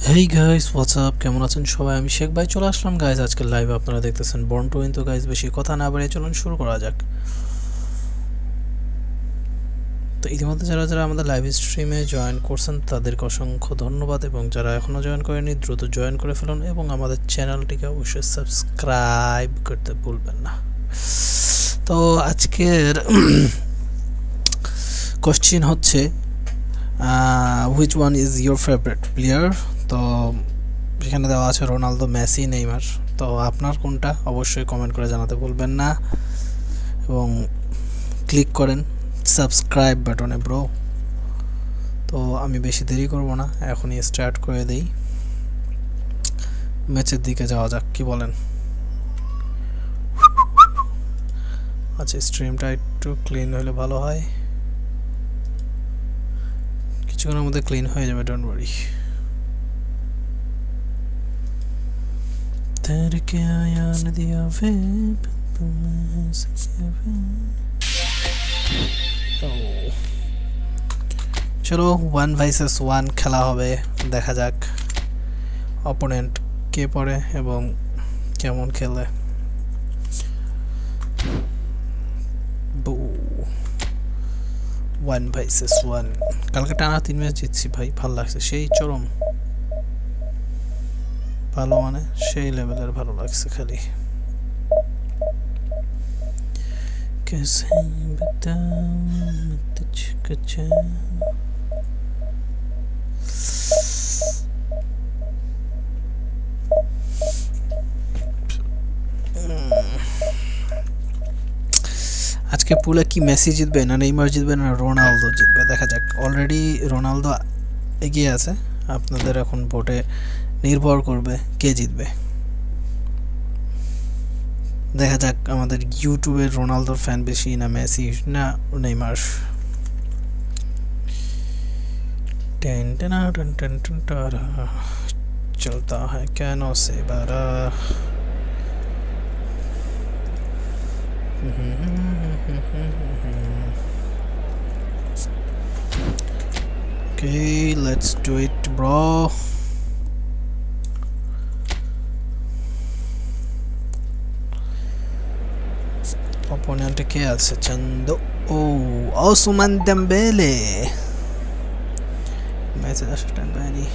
Hey guys WhatsApp, কেমন আছেন সবাই? আমি শেখ ভাই চলে আসলাম গাইস আজকের লাইভে। আপনারা দেখতেছেন বর্ন টু উইন। তো গাইস বেশি কথা না বাড়িয়ে চলুন শুরু করা যাক। তো ইতিমধ্যে যারা যারা আমাদের লাইভ স্ট্রিমে জয়েন করছেন তাদেরকে অসংখ্য ধন্যবাদ, এবং যারা এখনও জয়েন করেনি দ্রুত জয়েন করে ফেলুন এবং আমাদের চ্যানেলটিকে অবশ্যই সাবস্ক্রাইব করতে ভুলবেন না। তো আজকের কোশ্চেন হচ্ছে which one is your favourite player. তো এখানে দেওয়া আছে রোনালদো, মেসি, নেইমার। তো আপনার কোনটা অবশ্যই কমেন্ট করে জানাতে ভুলবেন না, এবং ক্লিক করেন সাবস্ক্রাইব বাটনে ব্রো। তো আমি বেশি দেরি করব না, এখনই স্টার্ট করে দেই। ম্যাচের দিকে যাওয়া যাক, কি বলেন? আচ্ছা, স্ট্রিমটা একটু ক্লিন হলে ভালো হয়। কিছুক্ষণের মধ্যে ক্লিন হয়ে যাবে, ডোন্ট ওয়ারি। तेरे क्या याद दिया वे চলো 1 ভার্সেস 1 খেলা হবে, দেখা যাক অপোনেন্ট কে পড়ে এবং কেমন খেলে। 1 ভার্সেস 1। কালকে টানা 3 ম্যাচ জিতছি ভাই, ভালো লাগছে, সেই চরম ভালো, মানে সেই লেভেলের ভালো লাগছে খালি। कैसे बताऊं तुझको जान। আজকে পুলে কি মেসি জিতবে না নেইমার জিতবে না রোনালদো জিতবে, দেখা যাক। অলরেডি রোনালদো এগিয়ে আছে, আপনাদের এখন ভোটে নির্ভর করবে কে জিতবে। দেখা যাক আমাদের ইউটিউবে রোনালদোর ফ্যান বেশি না মেসি না Neymar. Ten ten ten ten ten টারা চলতা হ্যায় কেনো সে বারা। Okay, let's do it bro. অপোনেন্টে কে আছে? চন্দো ও ওসমান দেমবেলে, ম্যাচের অ্যাসিস্ট্যান্ট বানি।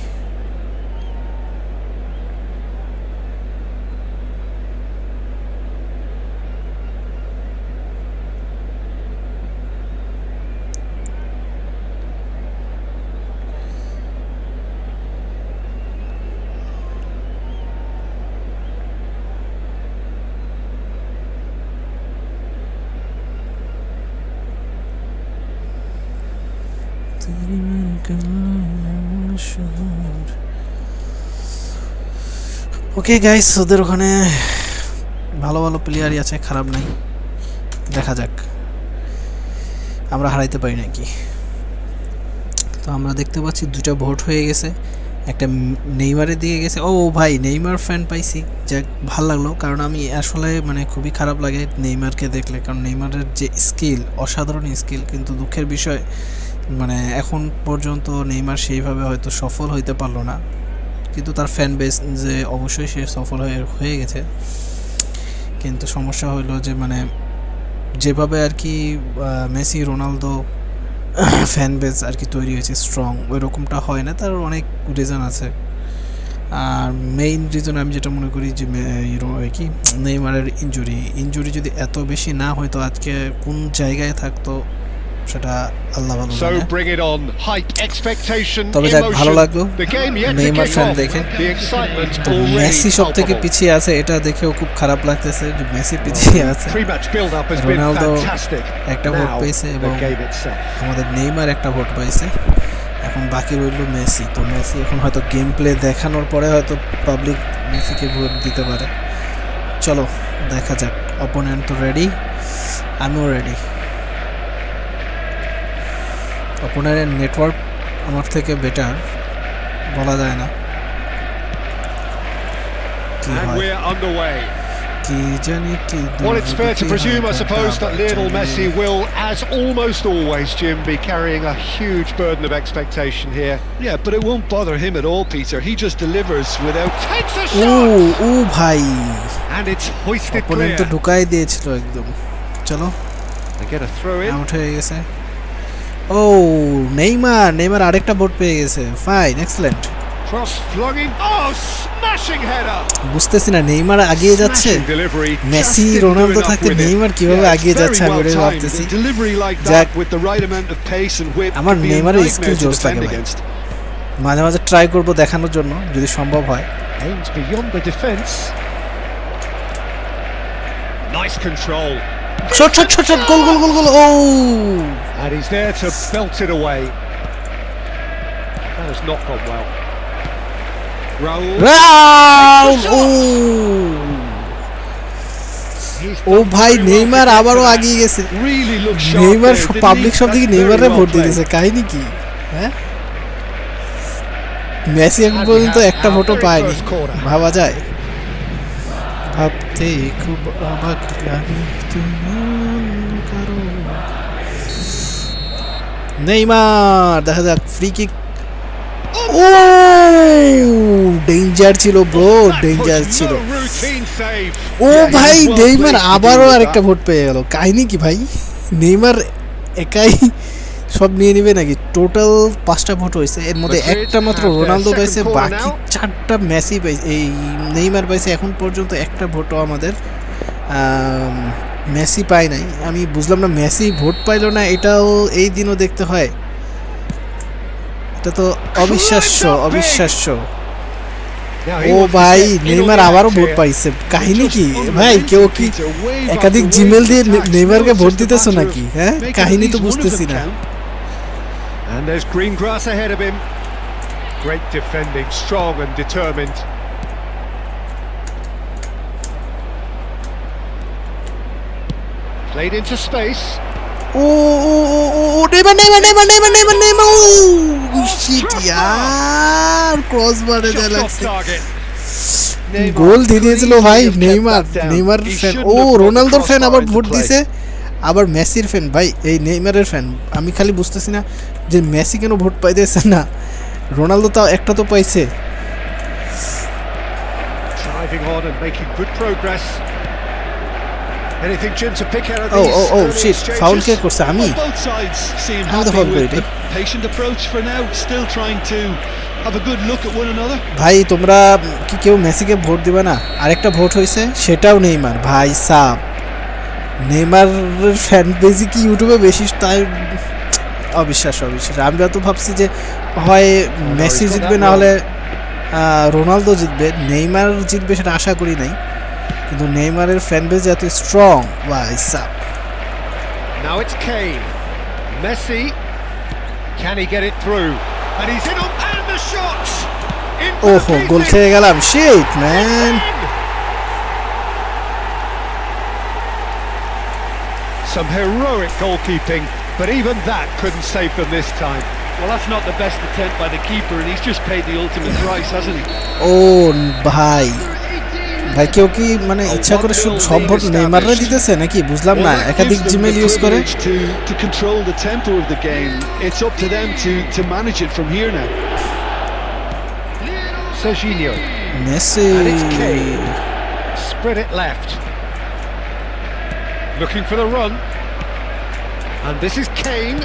ওকে গাইস, ওদের ওখানে ভালো ভালো প্লেয়ারই আছে, খারাপ নাই। দেখা যাক আমরা হারাইতে পারি নাকি। তো আমরা দেখতে পাচ্ছি 2টা ভোট হয়ে গেছে, একটা নেইমারের দিকে গেছে। ও ভাই, নেইমার ফ্যান পাইছি, যাক ভাল লাগলো। কারণ আমি আসলে মানে খুবই খারাপ লাগে নেইমারকে দেখলে, কারণ নেইমারের যে স্কিল, অসাধারণ স্কিল, কিন্তু দুঃখের বিষয় মানে এখন পর্যন্ত নেইমার সেইভাবে হয়তো সফল হইতে পারলো না, কিন্তু তার ফ্যান বেস যে অবশ্যই সে সফল হয়ে গেছে। কিন্তু সমস্যা হইলো যে মানে যেভাবে আর কি মেসি রোনালদো ফ্যান বেস আর কি তৈরি হয়েছে স্ট্রং, ওই রকমটা হয় না। তার অনেক রিজন আছে, আর মেইন রিজন আমি যেটা মনে করি যে কি নেইমারের ইনজুরি যদি এত বেশি না হয়তো আজকে কোন জায়গায় থাকতো সেটা আল্লাহ ভালো জানে। তবে যাক, ভালো লাগলো নেইমার ফ্যান দেখে। তো মেসি সব থেকে পিছিয়ে আছে, এটা দেখেও খুব খারাপ লাগতেছে যে মেসি পিছিয়ে আছে। রোনালদো একটা ভোট পেয়েছে এবং আমাদের নেইমার একটা ভোট পাইছে, এখন বাকি রইল মেসি। তো মেসি এখন হয়তো গেম প্লে দেখানোর পরে হয়তো পাবলিক মেসিকে ভোট দিতে পারে। চলো দেখা যাক। অপোনেন্ট তো রেডি, আমিও রেডি। অপোনেন্টের নেটওয়ার্ক আমার থেকে বেটার বলা যায় না, Well, it's fair to presume, I suppose, that Lionel Messi will, as almost always, Jim, be carrying a huge burden of expectation here. Yeah, but it won't bother him at all, Peter. He just delivers without... Takes a shot! ও ভাই And it's hoisted opponent clear. তো ঢুকাই দিয়েছিল একদম চলো They get a throw in. Out হয়ে গেছে ও Neymar আরেকটা board পেয়ে গেছে fine excellent Cross flung in. Oh, smashing header. বুঝতেছি না নেইমার এগিয়ে যাচ্ছে Smashing delivery. Messi Just didn't Ronaldo do enough থাকতে with it. নেইমার কিভাবে Yeah, এগিয়ে it's যাচ্ছে very আমি well ওটাই timed. ভাবতেছি A delivery like যাক that with the right amount of pace and whip আমার could be a নেইমারের nightmare স্কিল to জোস লাগে defend ভাই against. মাঝে মাঝে ট্রাই করব দেখানোর জন্য যদি সম্ভব হয় Aims beyond the defence. Nice control. Shot goal ও And he's there to belt it away. That has not gone well. Raul. ও He's ও done ভাই very well Neymar to get আবারও to that. আগিয়ে গেছে Really looked sharp Neymar there, didn't public he? সব দিকে That's নেইমারে very well vote played. দিতেছে কাহিনী কি হ্যাঁ মেসি এখন পর্যন্ত একটা ভোটও পায়নি ভাবা যায় ভাবতে খুব অবাক লাগে নেইমার দেখা যাক ফ্রি কিক ও ডেঞ্জার ছিল ব্রো ডেঞ্জার ছিল ও ভাই নেইমার আবারও আরেকটা ভোট পেয়ে গেল কাহিনী কি ভাই নেইমার একাই সব নিয়ে নিবে নাকি টোটাল 5টা ভোট হয়েছে এর মধ্যে একটা মাত্র রোনালদো পাইছে বাকি 4টা মেসি পাইছে এই নেইমার পাইছে এখন পর্যন্ত একটা ভোটও আমাদের মেসি পায় নাই আমি বুঝলাম না মেসি ভোট পাইলো না এটাও এই দিনও দেখতে হয় এটা তো অবিশ্বাস্য ও ভাই নেইমার আবারও ভোট পাইছে কাহিনী কি ভাই কেউ কি একাধিক জিমেল দিয়ে নেইমারকে ভোট দিতেছো নাকি হ্যাঁ কাহিনী তো বুঝতেছি না And there's green grass ahead of him. Great defending, strong and determined. Played into space. O Neymar O shit ইয়ার ক্রসবারে যা Shot off লাগছে target. গোল দিয়ে দিয়েছিল ভাই নেইমার ফ্যান ও রোনালদোর ফ্যান আবার ভোট দিছে আবার মেসির ফ্যান ভাই এই নেইমারের ফ্যান আমি খালি বুঝতেছি না যে মেসি কেন ভোট পাইতেছে না রোনালদো তাও একটা তো পাইছে Driving on and making good progress. Anything, Jim, to pick out of these? ও শিট ফাউল কে করছে আমি Both sides seem I'm the happy foul with guy, the patient approach for now, still trying to have a good look at one another. ভাই তোমরা কি কেউ মেসিকে vote দিবে না আরেকটা ভোট হয়েছে সেটাও নেইমার ভাই সাব নেইমারের ফ্যান বেশি কি ইউটিউবে বেশি তাই অবিশ্বাস্য আমরা তো ভাবছি যে হয় মেসি জিতবে না হলে রোনালদো জিতবে নেইমার জিতবে সেটা আশা করি নাই কিন্তু নেইমারের ফ্যান বেস এত স্ট্রং ভাই sub Now it's Kane. Messi. Can he get it through? And he's in on and the shots. ওহো গোল খেয়ে গেলাম shit man Some heroic goalkeeping, but even that couldn't save them this time. Well, that's not the best attempt by the keeper, and he's just paid the ultimate price, hasn't he? ও ভাই কেউ কি মানে ইচ্ছা করে সব vote নেইমাররে দিতেছে নাকি বুঝলাম না একাধিক জিমেল ইউজ করে to control the tempo of the game. It's up to them to manage it from here now. Serginho. Messi And it's Kane. Spread it left. Looking for the run. And this is Kane.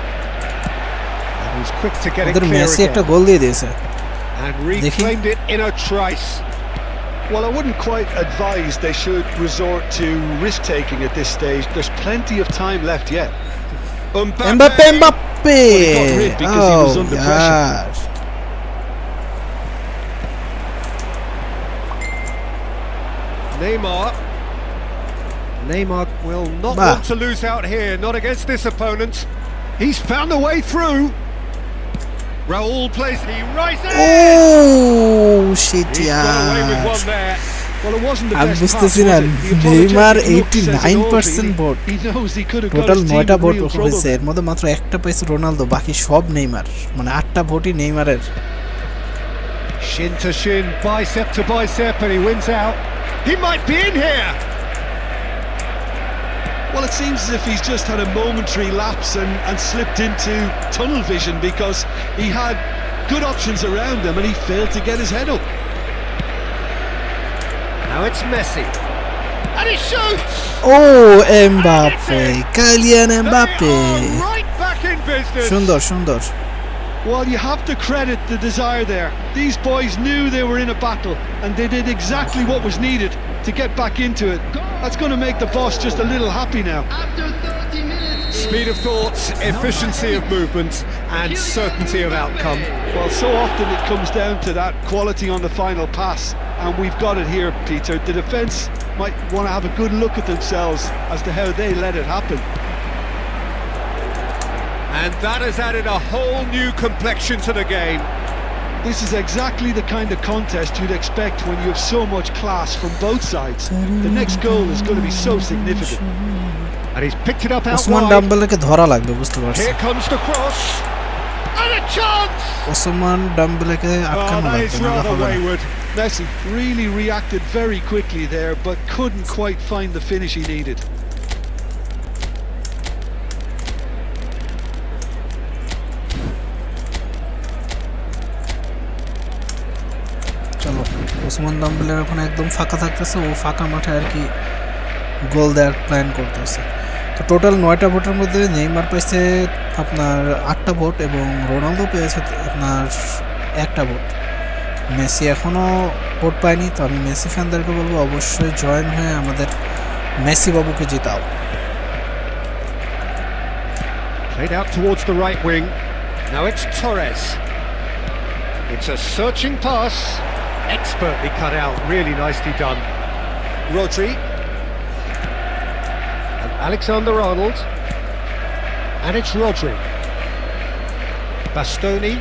And he's quick to get it ওদের clear Messi একটা again. গোল দিয়ে দিয়েছে And reclaimed it in a trice. Well, I wouldn't quite advise they should resort to risk-taking at this stage. There's plenty of time left yet. Mbappe But he got rid because he was under pressure. Neymar will not Bah. want to lose out here, not against this opponent. He's found a way through. Raul plays, he rises. ও শিট He's got away with ইয়ার one there. Well, it wasn't the আমি best বুঝতেছি pass, না was it? The Neymar apologetic look says it all, 89% vote He knows he could have got total his team 9টা in vote real trouble. হয়েছে এর মধ্যে মাত্র একটা পাইছে Ronaldo বাকি সব নেইমার মানে 8টা ভোটই নেইমারের Shin to shin, bicep to bicep, and he wins out. He might be in here. Well, it seems as if he's just had a momentary lapse and slipped into tunnel vision, because he had good options around him and he failed to get his head up. Now it's Messi. And he shoots! Oh, Mbappe, Kylian Mbappe. They are right back in business. সুন্দর সুন্দর। Well, you have to credit the desire there. These boys knew they were in a battle and they did exactly what was needed to get back into it. That's going to make the boss just a little happy now. Speed of thought, efficiency of movement, and certainty of outcome. Well, so often it comes down to that quality on the final pass, and we've got it here, Peter. The defence might want to have a good look at themselves as to how they let it happen. And that has added a whole new complexion to the game. This is exactly the kind of contest you'd expect when you have so much class from both sides. The next goal is going to be so significant. And he's picked it up out Osman wide. ডাম্বেলেকে ধরা লাগবে, বুঝতে পারছি। Here comes the cross. And a chance! Osman ডাম্বেলেকে আটকানো that লাগবে, is নাহলে rather হবে না। wayward. Messi really reacted very quickly there, but couldn't quite find the finish he needed. চলো, ওসমান ডাম্বেলের ওখানে একদম ফাঁকা থাকতেছে, ও ফাঁকা মাঠে আর কি গোল দেওয়ার প্ল্যান করতেছে। তো টোটাল 9টা ভোটের মধ্যে নেইমার পাইছে আপনার 8টা ভোট এবং রোনালদো পেয়েছে আপনার 1টা ভোট। মেসি এখনও ভোট পায়নি। তো আমি মেসি ফ্যানদেরকে বলবো অবশ্যই জয়েন হয়ে আমাদের মেসি বাবুকে জিতাও। Played out towards the right wing. Now it's Torres. It's a searching pass. Expertly cut out, really nicely done. Rodri. And Alexander-Arnold. And it's Rodri. Bastoni.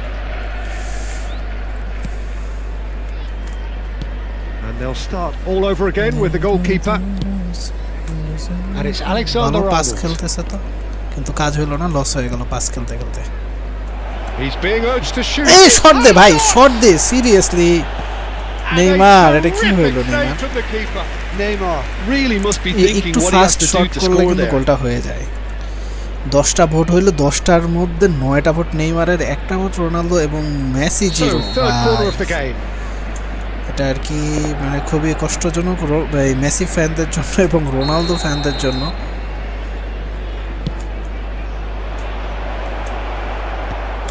And they'll start all over again with the goalkeeper. And it's ভালো pass Alexander-Arnold. খেলতেছে তো, কিন্তু কাজ হলো না, loss হয়ে গেল pass খেলতে খেলতে। He's being urged to shoot. এই শট দে ভাই, শট দে সিরিয়াসলি। And a নেইমার, এটা কি terrific হইলো save Neymar? from the keeper. Neymar really must be thinking একটু what he has fast to do shot to করলে score কিন্তু there. গোলটা হয়ে যায়। 10টা ভোট হইলো, 10টার মধ্যে 9টা ভোট নেইমারের, 1টা ভোট রোনালদো এবং Messi So, zero. third corner of the game. এটা আর কি মানে খুবই কষ্টজনক এই মেসি ফ্যানদের জন্য এবং রোনালদো ফ্যানদের জন্য।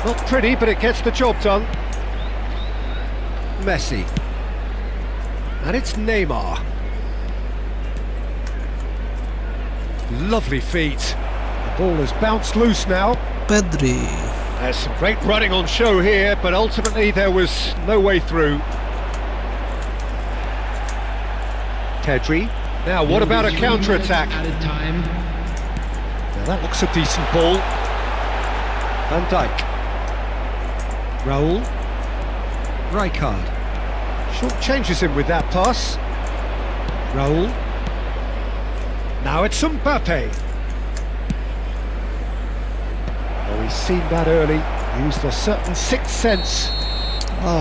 Not pretty, but it gets the job done. Messi. And it's Neymar. Lovely feet. The ball has bounced loose now. Pedri, There's some great running on show here, but ultimately there was no way through. Pedri. Now, what about a counter-attack? Now that looks a decent ball. Van Dijk. Raul. Rijkaard. Short changes him with that pass. Raul. Now it's Mbappe. Oh, he's seen that early. Used a certain sixth sense. ও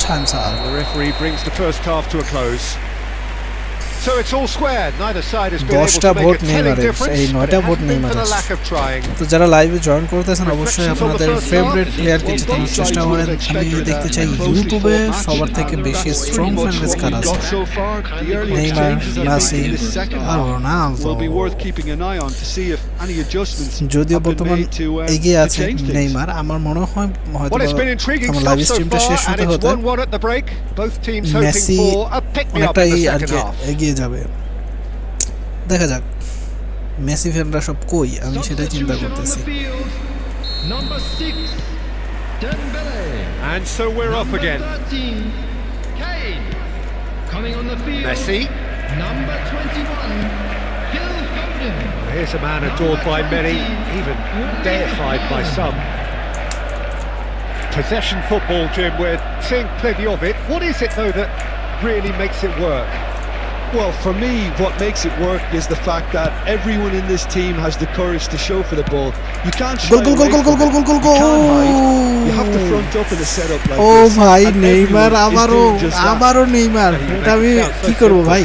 time's up. The referee brings the first half to a close. So it's all square. Neither side has been able 10টা to make vote a telling নেইমারের, difference. এই But 9টা it vote hasn't been for the নেইমারের। lack of trying. তো যারা লাইভে join করতেছেন অবশ্যই আপনাদের ফেভারিট প্লেয়ারকে জেতানোর চেষ্টা করেন। আমি দেখতে চাই ইউটিউবে সবার থেকে বেশি স্ট্রং ফ্যান বেস কার আছে। নেইমার, মেসি আর রোনালদো। যদিও বর্তমান এগিয়ে আছে নেইমার, আমার মনে হয় হয়তো Well, it's been intriguing আমার লাইভ stuff so স্ট্রিমটা শেষ far, and হতে it's হতে 1-1 at the break. Both teams hoping Messi for a pick-me-up in অনেকটাই the আর second কি half. এগিয়ে যাবে। দেখা যাক মেসি ফ্যানরা সব কই, আমি সেটাই চিন্তা করতেছি। Number 6, Dembele. And so we're off again. 13, Kane. Coming on the field. Messi. Number 21, Phil Foden. Here's a man adored by many, even deified by some. Possession football, Jim, we're seeing plenty of it. What is it, though, that really makes it work? Well, for me, what makes it work is the fact that everyone in this team has the courage to show for the ball. You can't shy Goal, goal, away goal, from goal, it. goal, goal, You goal, can't hide. goal. You have to front up in a setup like ও this. ভাই And Neymar everyone is আবারও doing just that. আবারও Neymar, এটা আমি কি করব ভাই?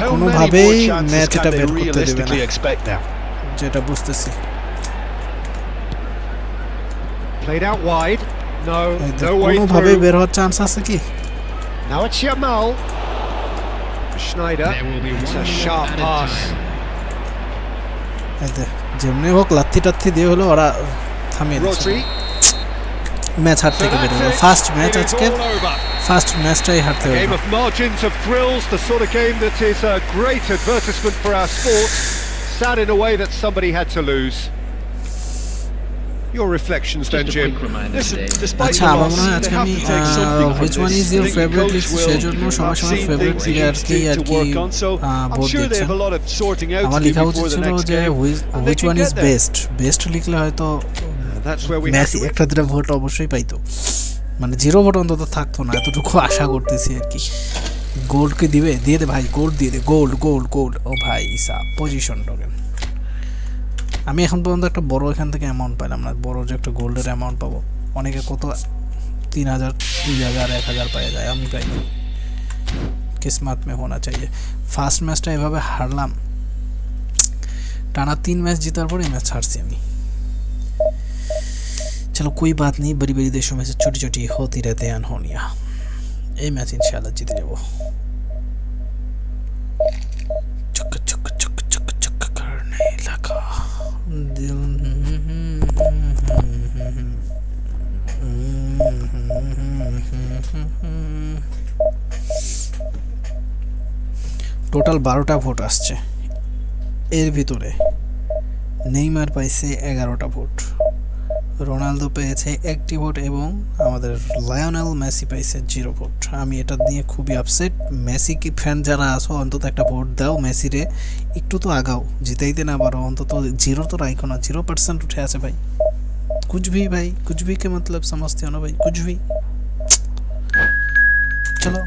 How many কোনোভাবেই more chances ম্যাচ can এটা they বের করতে দেবে realistically না expect now? যেটা বুঝতেছি Played out wide. No, এই no দেখ, way কোনোভাবেই through. বের হওয়ার চান্স আছে কি Now it's Yamal. Schneider. There will be It's one a minute sharp added pass. time. এই দেখ, যেমনি হোক লাথি টাথি দিয়ে হলো ওরা থামিয়ে দিচ্ছে Rodri. ম্যাচ হার So থেকে বের that's হলো it. First match It is আজকে all over. ফার্স্ট ম্যাচটাই হারতে A game হবে of margins of thrills, the sort of game that is a great advertisement for our sport. Sad in a way that somebody had to lose. Your reflections then, Just a Jim. quick reminder Listen, today. despite আচ্ছা the আমার loss, মনে হয় they আজকে have আমি to take something from which one this. is I your think the favorite coach list will সেজন্য সবার have সময় seen favourite things he player needs কি আর to কি work on, so I'm vote sure they দিচ্ছেন have a lot of sorting out আমার to do লেখা উচিত before the ছিল next যে game, and they which can one is get there. Best লিখলে হয়তো That's where we have Messi to একটা দুটো ভোট অবশ্যই পাইতো মানে 0 ভোট অন্তত থাকতো না এতটুকু আশা করতেছি আর কি গোল্ড কি দিবে দিয়ে দে ভাই গোল্ড দিয়ে দে গোল্ড ও ভাই ইসা পজিশন টোকেন আমি এখন পর্যন্ত একটা বড় এখান থেকে অ্যামাউন্ট পাইলাম না বড় যে একটা গোল্ডের অ্যামাউন্ট পাবো অনেকে কত 3000 2000 1000 পাওয়া যায় আমি পাইনি কিসমত মে হোনা চাইয়ে ফার্স্ট ম্যাচটা এভাবে হারলাম টানা 3 मैच जीतार पर मैच हारছি আমি चलो कोई बात नहीं बड़ी बड़ी देशों में से छोटी छोटी होती रहते हैं अनहोनियां ये मैच इंशाल्लाह जीत जाओ चक चक चक चक चक करने लगा दिल টোটাল 12টা ভোট আসছে এর ভিতরে নেইমার পাইছে 11টা ভোট রোনালদো পেয়েছে 1টি ভোট এবং আমাদের লায়নেল মেসি পাইছে 0 ভোট আমি এটা নিয়ে খুবই আপসেট মেসি কি ফ্যান যারা আছো অন্তত একটা ভোট দাও মেসিরে একটু তো আগাও জিতাইতে না পারো অন্তত 0 তো রাখো না 0% উঠে আছে ভাই कुछ भी के मतलब समझते हो ना भाई कुछ भी चलो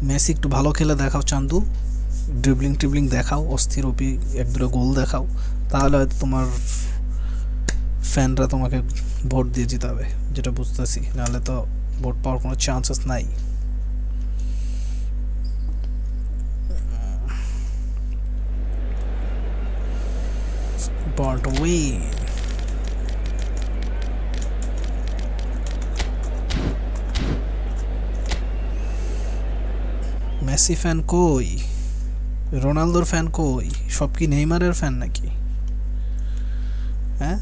মেসি একটু ভালো খেলে দেখাও চান্দু ড্রিবলিং দেখাও অস্থির ওপি এক দুটো গোল দেখাও তাহলে হয়তো তোমার ফ্যানরা তোমাকে ভোট দিয়ে জিতাবে যেটা বুঝতেছি নাহলে তো ভোট পাওয়ার কোনো চান্সেস নাই Born to win. Messi fan কই রোনালদোর ফ্যান কই সব কি নেইমারের ফ্যান নাকি হ্যাঁ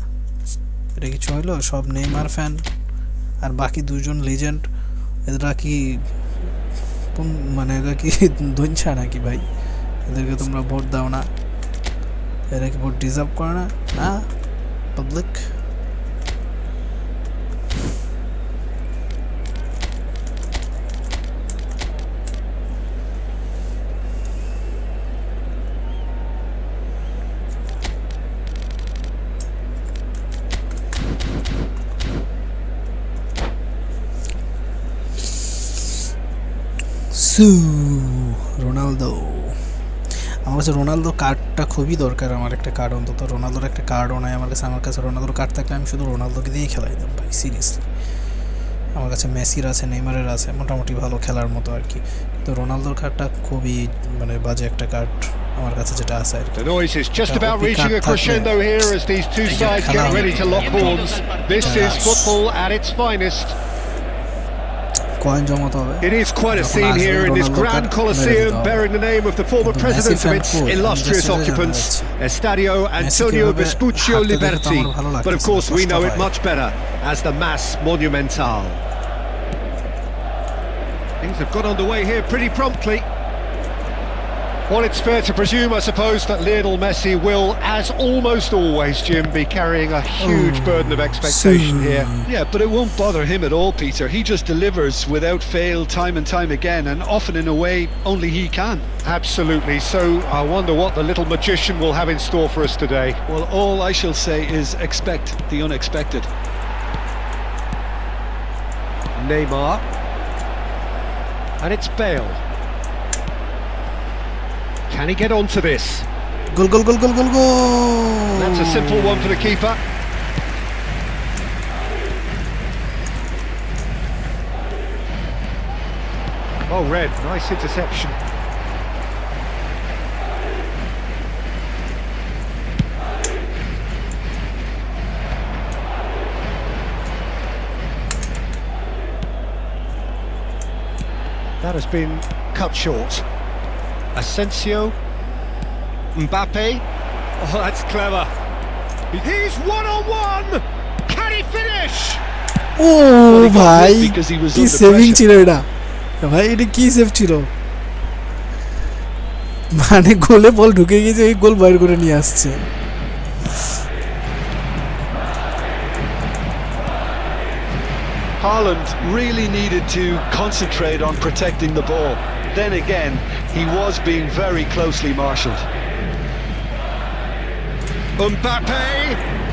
এটা কিছু হইলো সব নেইমার ফ্যান আর বাকি দুজন লেজেন্ড এরা কি মানে এরা কি দঞ্ছা নাকি ভাই এদেরকে তোমরা ভোট দাও না এরা কি ভোট ডিজার্ভ করে না হ্যাঁ পাবলিক রোনালদো আমার কাছে রোনালদো কার্ডটা খুবই দরকার আমার একটা কার্ড অন্তত রোনালদোর একটা কার্ডও নাই আমার কাছে রোনালদোর কার্ড থাকলে আমি শুধু রোনালদোকে দিয়েই খেলাই দিতাম ভাই সিরিয়াসলি আমার কাছে মেসির আছে নেইমারের আছে মোটামুটি ভালো খেলার মতো আর কি কিন্তু রোনালদোর কার্ডটা খুবই মানে বাজে একটা কার্ড আমার কাছে যেটা আছে আর কি The noise is just about reaching a crescendo here as these two sides get ready to lock horns. This is football at its finest. Coin জমাতে হবে It is quite a scene here in this grand Colosseum bearing the name of the former president of its illustrious occupants, Estadio Antonio Vespuccio Liberti. But of course we know it much better as the Mas Monumental. Things have got underway here pretty promptly. Well, it's fair to presume, I suppose, that Lionel Messi will, as almost always, Jim, be carrying a huge burden of expectation here. Yeah, but it won't bother him at all, Peter. He just delivers without fail time and time again, and often in a way only he can. Absolutely. So I wonder what the little magician will have in store for us today. Well, all I shall say is expect the unexpected. Neymar. And it's Bale. Can he get onto this? Goal That's a simple one for the keeper. Well read, nice interception. That has been cut short. Asensio. Mbappe. Oh, that's clever. He's one-on-one! Can he finish? ও ভাই কি saving ছিল এটা ভাই, এটা কি save ছিল, মানে গোলে বল ঢুকে গিয়েছে, এই গোল বাইর করে নিয়ে আসছে। Haaland really needed to concentrate on protecting the ball. Then again, he was being very closely marshalled. Mbappe!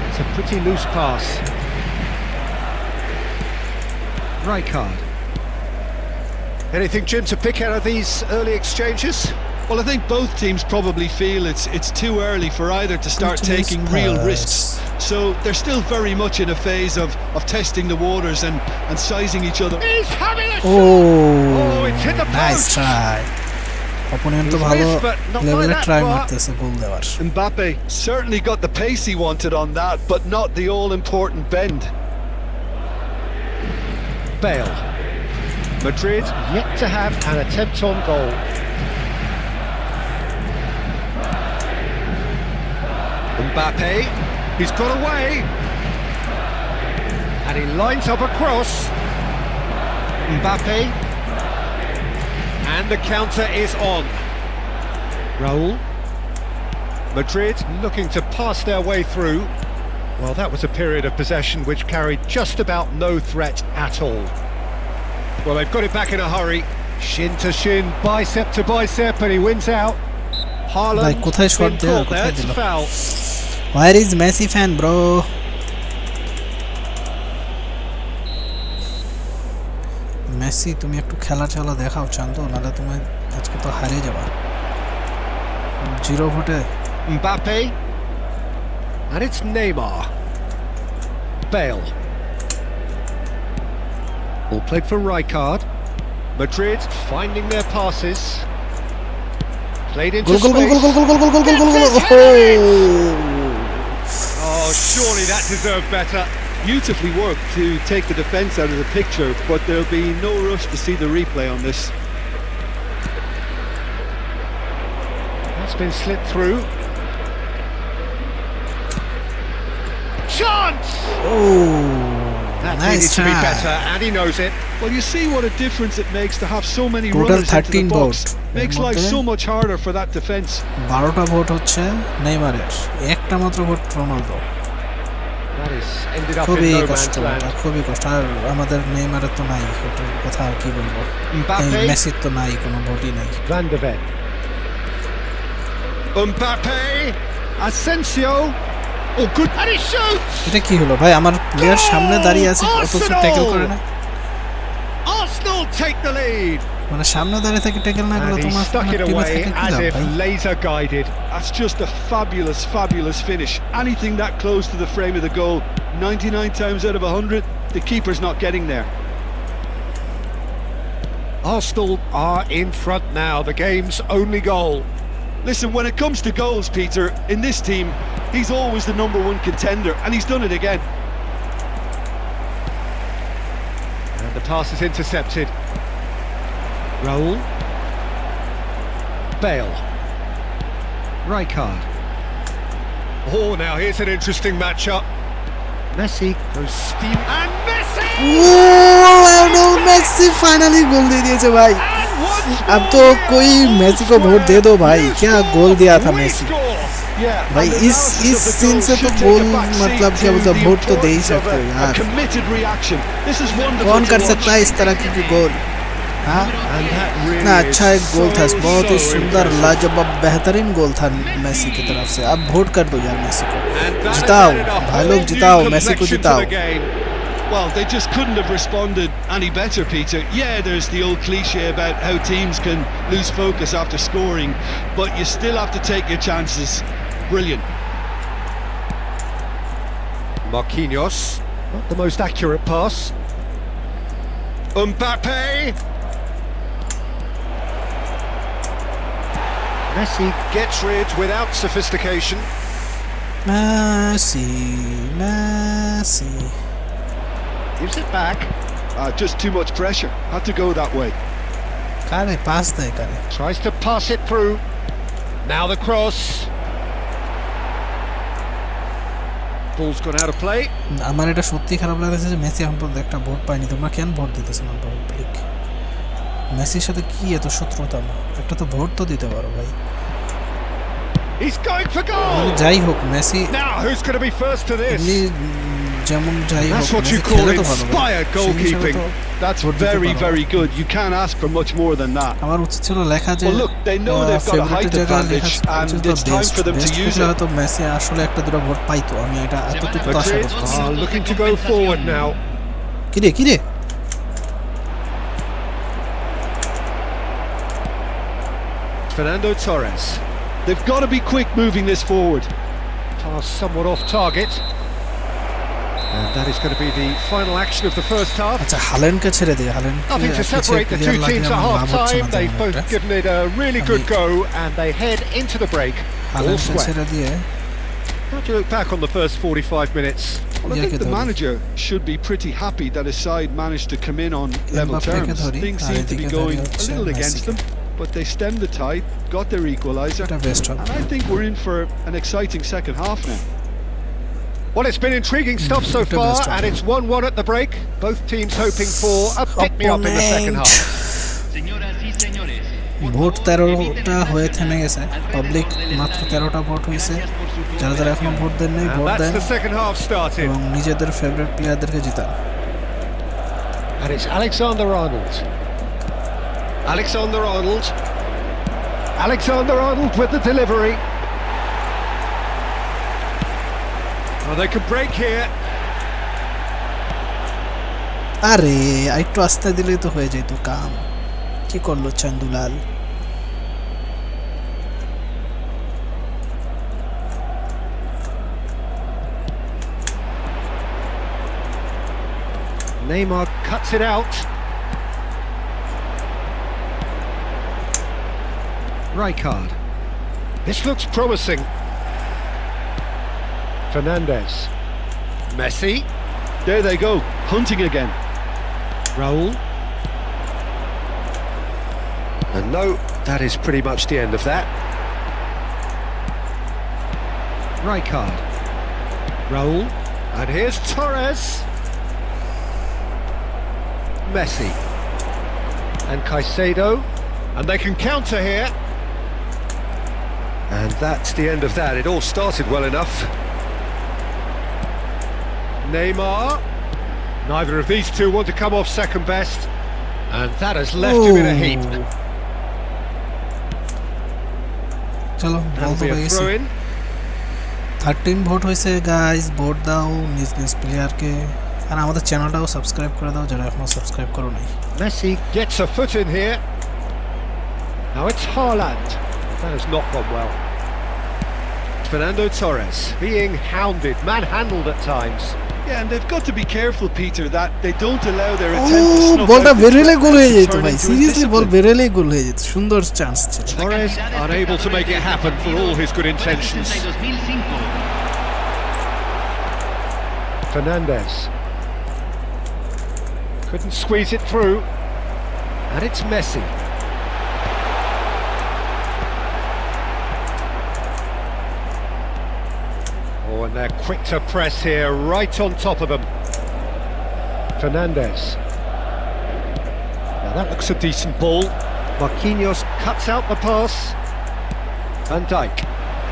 It's a pretty loose pass. Rijkaard. Anything, Jim, to pick out of these early exchanges? Well, I think both teams probably feel it's too early for either to start taking real risks. So they're still very much in a phase of testing the waters and sizing each other. He's having a Oh, it's hit the post. Nice try. Opponent to ভালো লেভেলে try মারতেছে গোল দেওয়ার। Mbappe certainly got the pace he wanted on that, but not the all-important bend. Bale. Madrid yet to have an attempt on goal. Mbappe, he's got away, and he lines up a cross. Mbappe, and the counter is on. Raul. Madrid looking to pass their way through. Well, that was a period of possession which carried just about no threat at all. Well, they've got it back in a hurry. Shin to shin, bicep to bicep, and he wins out. Haaland কোথায় shot দেয়া, কোথায় দিল? Where is Messi fan, bro? Messi, তুমি একটু খেলা চালা দেখাও চান্দো, নাহলে তুমি আজকে তো হারিয়ে যাবা 0 ভোটে। Mbappe, and it's Neymar. Bale. All played for Rijkaard. Madrid finding their passes. Played into space. Oh, surely that deserved better. Beautifully worked to take the defence out of the picture, but there'll be no rush to see the replay on this. That's been slipped through. Chance! That needed to be better, and he knows it. Well, you see what a difference it makes to have so many Total runners into 13 the box. vote. Makes life so much harder for that defence. 12টা ভোট হচ্ছে নেইমারের, একটা মাত্র ভোট Ronaldo. That is ended up খুবই in no কষ্ট, man's land. খুবই কষ্ট। আর আমাদের নেইমারের তো নাই, ওটার কথা কি বলবো, Mbappe, মেসির তো নাই, কোনো ভোটই নাই। Van de Ven. Mbappe, Asensio. Oh, good, and he shoots! এটা কি হলো ভাই, আমার প্লেয়ার সামনে দাঁড়িয়ে আছে অথচ ট্যাকল করে না। Arsenal take the lead. মানে সামনে দাঁড়িয়ে থেকে ট্যাকল না করলে And he তোমার stuck it টিমে away থেকে কি as লাভ if ভাই? laser guided. That's just a fabulous, fabulous finish. Anything that close to the frame of the goal, 99 times out of 100, the keeper's not getting there. Arsenal are in front now, the game's only goal. Listen, when it comes to goals, Peter, in this team, he's always the #1 contender, and he's done it again. And the pass is intercepted. Raul. Bale. Rijkaard. Oh, now here's an interesting matchup. Messi goes steam, and Messi! Messi finally goal दे दिए भाई। अब तो कोई Messi को vote दे दो भाई, क्या गोल दिया था मेसी भाई। इस सीन से तो गोल मतलब क्या बोलते, वोट तो दे ही सकते हो यार। कौन कर सकता है इस तरह की गोल? हाँ, इतना अच्छा एक गोल था, बहुत ही सुंदर, लाजवाब, बेहतरीन गोल था मेसी की तरफ से। अब वोट कर दो यार मेसी को, जिताओ भाई लोग, जिताओ मेसी को, जिताओ। Well, they just couldn't have responded any better, Peter. Yeah, there's the old cliche about how teams can lose focus after scoring, but you still have to take your chances. Brilliant. Marquinhos, not the most accurate pass. Mbappe, Messi gets rid without sophistication. Messi. Gives it back. Just too much pressure. Had to go that way. কারে pass দেয় কারে? Tries to pass it through. Now the cross. Ball's gone out of play. আমার এটা সত্যি খারাপ লাগছে যে Messi এখন পর্যন্ত একটা ভোট পায়নি। তোমরা কেন ভোট দিতেছ না পাবলিক? মেসির সাথে কি এত শত্রুতা? একটা তো ভোট তো দিতে পারো ভাই। He's going for goal. যাই হোক Messi Now who's going to be first to this? যেমন যাই হোক That's what you Messi call খেলে তো ভালো। inspired goalkeeping. That's very, very good. You can't ask for much more than that. আমার উচিত ছিল লেখা যে Well, look, they know they've got a height advantage, and it's time for them to use it. তো Messi আসলে একটা দুটো vote পাইতো। আমি এটা এতটুকু আশা Madrid করতেছি। are looking to go forward now. কিরে Fernando Torres. They've got to be quick moving this forward. Pass somewhat off target. And that is going to be the final action of the first half. আচ্ছা হালেনকে ছেড়ে দিই। হালেন Nothing to separate the two teams at half time. They've both given it a really good go and they head into the break. All হালেনকে square. ছেড়ে দিয়ে How do you look back on the first 45 minutes? Well, I think the manager should be pretty happy that his side managed to come in on level terms. Things seem to be going a little against them, but they stemmed the tide, got their equaliser, এটা best হবে। and I think we're in for an exciting second half now. Well, it's been intriguing stuff so far, and it's 1-1 at the break. Both teams hoping for a pick-me-up in the second half. ভোট 13টা হয়ে থেমে গেছে। Public মাত্র 13টা vote হয়েছে। যারা যারা এখনো ভোট দেন নাই And ভোট that's দেন the second half started. এবং নিজেদের ফেভারিট প্লেয়ারদেরকে জিতান। And it's Alexander-Arnold. Alexander-Arnold. Alexander-Arnold with the delivery. Well, they could break here. আরে একটু আস্তে দিলেই তো হয়ে যেত কাম। কি করলো চান্দুলাল? Neymar cuts it out. Rijkaard. This looks promising. Fernandez. Messi. There they go, hunting again. Raul. And no, that is pretty much the end of that. Rijkaard. Raul. And here's Torres. Messi. And Caicedo. And they can counter here. And that's the end of that. It all started well enough. Neymar. Neither of these two want to come off second best. And that has left him in a heap. চলো বল তো That'll be a গেছে। throw in. 13 vote হয়েছে guys. Vote দাও নিজ নিজ প্লেয়ারকে। আর আমাদের চ্যানেলটাও subscribe করে দাও যারা এখনো সাবস্ক্রাইব করো নাই। Messi gets a foot in here. Now it's Haaland. That has not gone well. Fernando Torres being hounded, manhandled at times. Yeah, and they've got to be careful, Peter, that they don't allow their attempt to snuff বলটা out the বেরেলে threat গোল হয়ে to যেত turn ভাই। into a seriously ball discipline. বেরেলে গোল হয়ে যেত। সুন্দর chance ছিল। Torres unable to make it happen for all his good intentions. Fernandez couldn't squeeze it through, and it's Messi. Oh, and they're quick to press here, right on top of them. Fernandez. Now that looks a decent ball. Marquinhos cuts out the pass. Van Dijk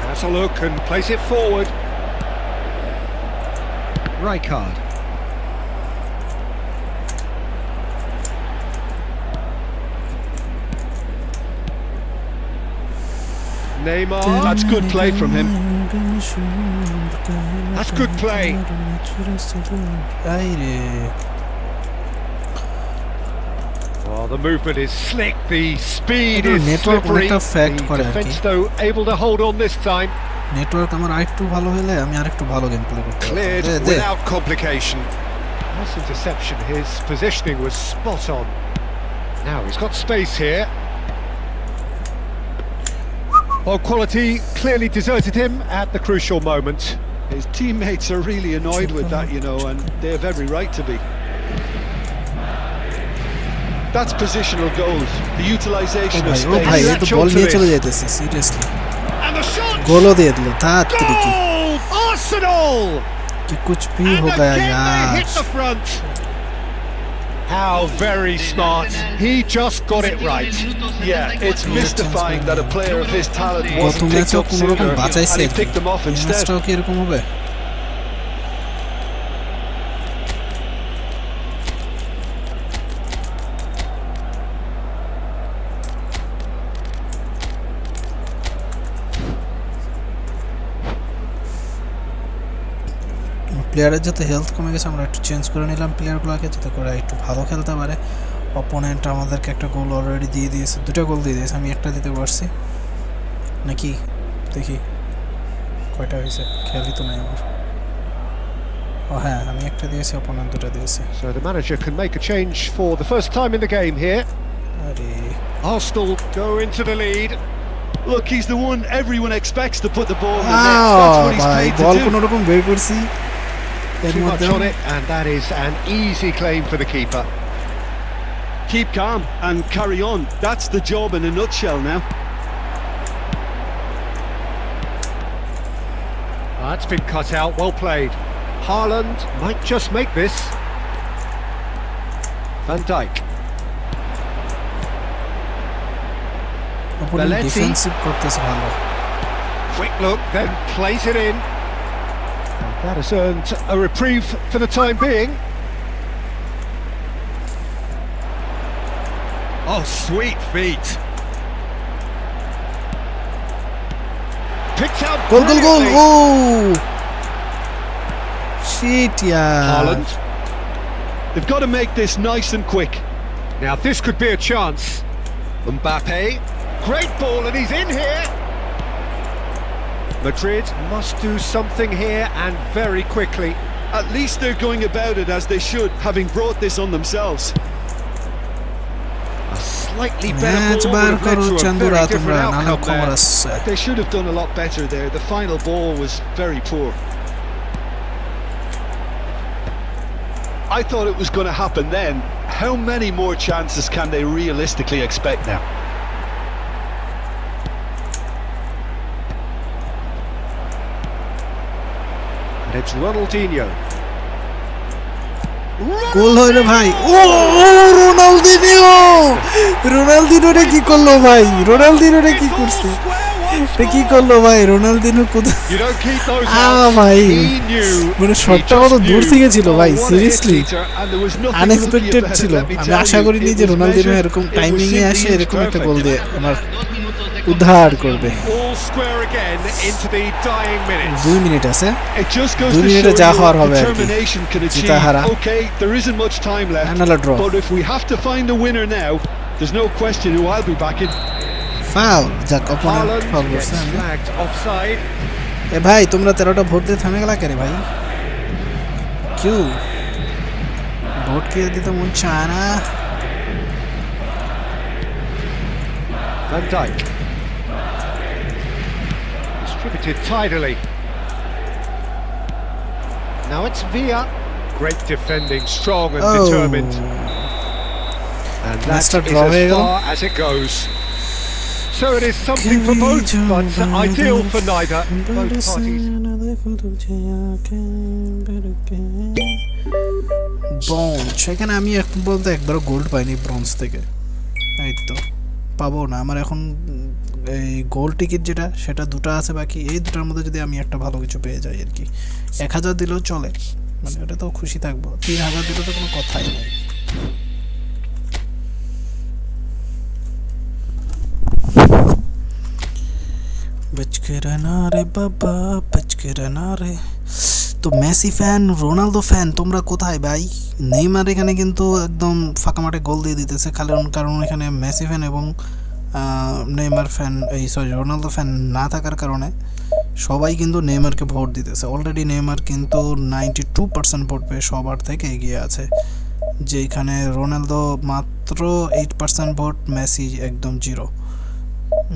has a look and plays it forward. Rijkaard. Neymar. That's good play from him. That's good play. Oh, the movement is slick, the speed is slippery. The defense though able to hold on this time. Network আমার আরেকটু ভালো হলে আমি আরেকটু ভালো game play করতে Cleared without complication. Nice interception. His positioning was spot on. Now he's got space here. Well, quality clearly deserted him at the crucial moment. His teammates are really annoyed with that, you know, and they have every right to be. That's positional goals. The utilisation of ও space. ভাই এই তো ball নিয়ে চলে যাইতেছে seriously And the shot! গোলও দিয়ে দিল ধাত কি Goal! Arsenal! कि कुछ भी हो And गया again they यार hit the front. How very smart. He just got it right. Yeah, it's mystifying that a player of his talent wasn't গত picked ম্যাচেও up কোনো sooner রকম and বাঁচাইছে he picked them off এই instead. ম্যাচটাও কি এরকম হবে প্লেয়ারের যাতে হেলথ কমে গেছে আমরা একটু চেঞ্জ করে নিলাম প্লেয়ারগুলোকে যাতে করে একটু ভালো খেলতে পারে অপোনেন্ট আমাদেরকে একটা গোল অলরেডি দিয়ে দিয়েছে দুটো গোল দিয়ে দিয়েছে আমি একটা দিতে পারছি নাকি দেখি কয়টা হয়েছে খেয়ালই তো নাই আমার ও হ্যাঁ আমি একটা দিয়েছি অপোনেন্ট দুটো দিয়েছে So the manager can make a change for the first time in the game here. আরে Arsenal go into the lead. Look, he's the one everyone expects to put the ball in the net. That's what he's ভাই paid ball to do. কোনো রকম বের করছি এর Too much মধ্যে on it, and that is an easy claim for the keeper. Keep calm and carry on. That's the job in a nutshell now. That's been cut out, well played. Haaland might just make this. Van Dijk. Opponent Belletti. Defensive করতেছে ভালো Quick look, then plays it in. And that has earned a reprieve for the time being. Oh, sweet feet. Picked out goal goal goal brilliantly. ও shit ইয়ার Haaland. They've got to make this nice and quick. Now this could be a chance. Mbappe. Great ball, and he's in here. Madrid must do something here, and very quickly. At least they're going about it as they should, having brought this on themselves. A slightly better match ball bar would have led করো to a Chandura very তোমরা different নানা outcome খবর there. আসছে They should have done a lot better there. The final ball was very poor. I thought it was going to happen then. How many more chances can they realistically expect now? And it's Ronaldinho. গোল হইলো ভাই ও Ronaldinho Ronaldinho রে কি করলো ভাই Ronaldinho রে কি করছে এটা কি করলো ভাই রোনালদিনো কোথায় You don't keep those ভাই He knew. মানে He শটটা just কত দূর knew. থেকে ছিল ভাই Oh, what a hit, seriously Peter, and there was nothing unexpected lucky about ছিল it, let me আমি tell আশা you. করিনি It যে was রোনালদিনো measured, এরকম it was timing A simply আসে এরকম একটা perfect. গোল দিয়ে আমার উদ্ধার করবে All square again into the dying minutes. 2 minute আছে It just goes 2 to মিনিটে show যা you হওয়ার what হবে আর কি determination can achieve. জিতা হারা Okay, there isn't much time left, Another draw. but if we have to find a winner now, there's no question who I'll be backing. Foul যাক opponent Haaland foul gets করছে flagged offside. এ ভাই তোমরা 13টা vote দিয়ে থামে গেলা কেন ভাই Q vote কি দিতে মন চায় না Van Dijk. Distributed tidily. Now it's Villa. Great defending, strong and determined. And that Master is draw as hego. far as it goes. So it is something for both, but ideal for neither. Both parties. Bronze এখানে আমি এখন বলতে একবারও gold পাইনি bronze থেকে এই তো পাবো না আমার এখন এই গোল্ড টিকিট যেটা সেটা দুটো আছে বাকি এই দুটার মধ্যে যদি আমি একটা ভালো কিছু পেয়ে যাই আর কি 1000 দিলেও চলে মানে ওটা তো খুশি থাকবো 3000 দিলে তো কোনো কথাই নেই बच के रहना रे बाबा बच के रहना रे তো মেসি ফ্যান রোনালদো ফ্যান তোমরা কোথায় ভাই নেইমার এখানে কিন্তু একদম ফাঁকা মাঠে গোল দিয়ে দিতেছে কারণ এখানে মেসি ফ্যান এবং নেইমার ফ্যান এই সরি রোনালদো ফ্যান না থাকার কারণে সবাই কিন্তু নেইমারকে ভোট দিতেছে অলরেডি নেইমার কিন্তু 92% ভোট পেয়ে সবার থেকে এগিয়ে আছে যেখানে রোনালদো মাত্র 8% ভোট মেসি একদম 0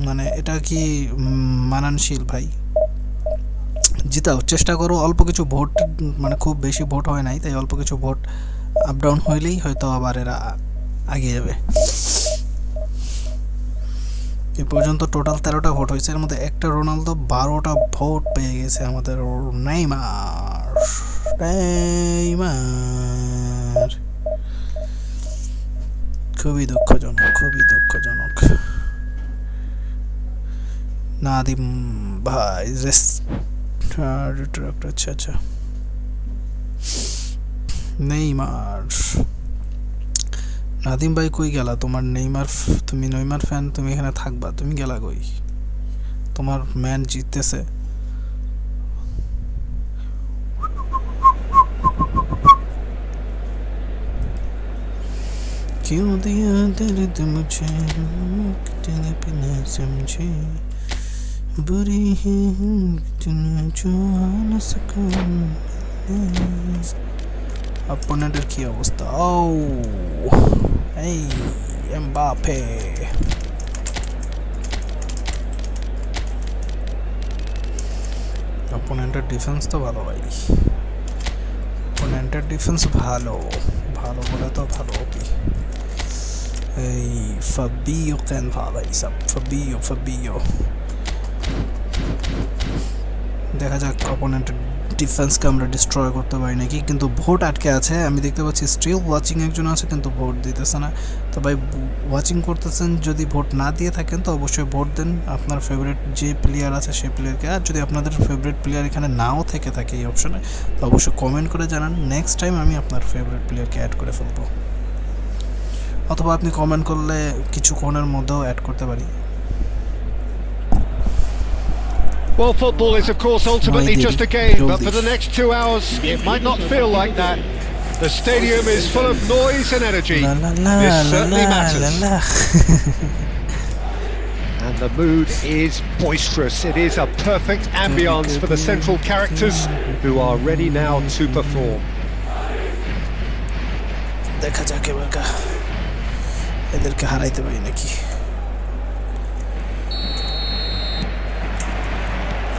মানে এটা কি মানানশীল ভাই? জিতাও, চেষ্টা করো। অল্প কিছু ভোট, মানে খুব বেশি ভোট হয় নাই, তাই অল্প কিছু ভোট আপ ডাউন হইলেই হয়তো আবার এরা এগিয়ে যাবে। এ পর্যন্ত টোটাল 13টা ভোট হয়েছে, এর মধ্যে একটা রোনালদো 12টা ভোট পেয়ে গেছে আমাদের নেইমার। নেইমার খুবই দুঃখজনক, খুবই দুঃখজনক। নাদিম ভাই আচ্ছা আচ্ছা, নেইমার। নাদিম ভাই কই গেলা? তোমার নেইমার, তুমি নেইমার ফ্যান, তুমি এখানে থাকবা, তুমি গেলা কই? তোমার ম্যান জিততেছে। क्यों दिया दर्द मुझे, तेरे बिना समझे बुरी है जो न सका। অপোনেন্টের কি অবস্থা? ও এই এমবাপে, অপোনেন্টের ডিফেন্স তো ভালো ভাই, অপোনেন্টের ডিফেন্স ভালো, ভালো বলে তো ভালো কি। এই ফাবিও কেন ভাই সব, ফাবিও দেখা যাক অপোনেন্টের ডিফেন্সকে আমরা ডিস্ট্রয় করতে পারি নাকি। কিন্তু ভোট আটকে আছে, আমি দেখতে পাচ্ছি স্টিল ওয়াচিং একজন আছে কিন্তু ভোট দিতেছে না। তো ভাই ওয়াচিং করতেছেন, যদি ভোট না দিয়ে থাকেন তো অবশ্যই ভোট দেন আপনার ফেভারিট যে প্লেয়ার আছে সেই প্লেয়ারকে। আর যদি আপনাদের ফেভারিট প্লেয়ার এখানে নাও থেকে থাকে এই অপশনে, তো অবশ্যই কমেন্ট করে জানান, নেক্সট টাইম আমি আপনার ফেভারিট প্লেয়ারকে অ্যাড করে ফেলবো, অথবা আপনি কমেন্ট করলে কিছুক্ষণের মধ্যেও অ্যাড করতে পারি। Well, football is, of course, ultimately just a game, but for the next 2 hours, it might not feel like that. The stadium is full of noise and energy. This certainly matters. And the mood is boisterous. It is a perfect ambience for the central characters who are ready now to perform. দেখা যাক এবার এদেরকে হারাইতে পারি নাকি।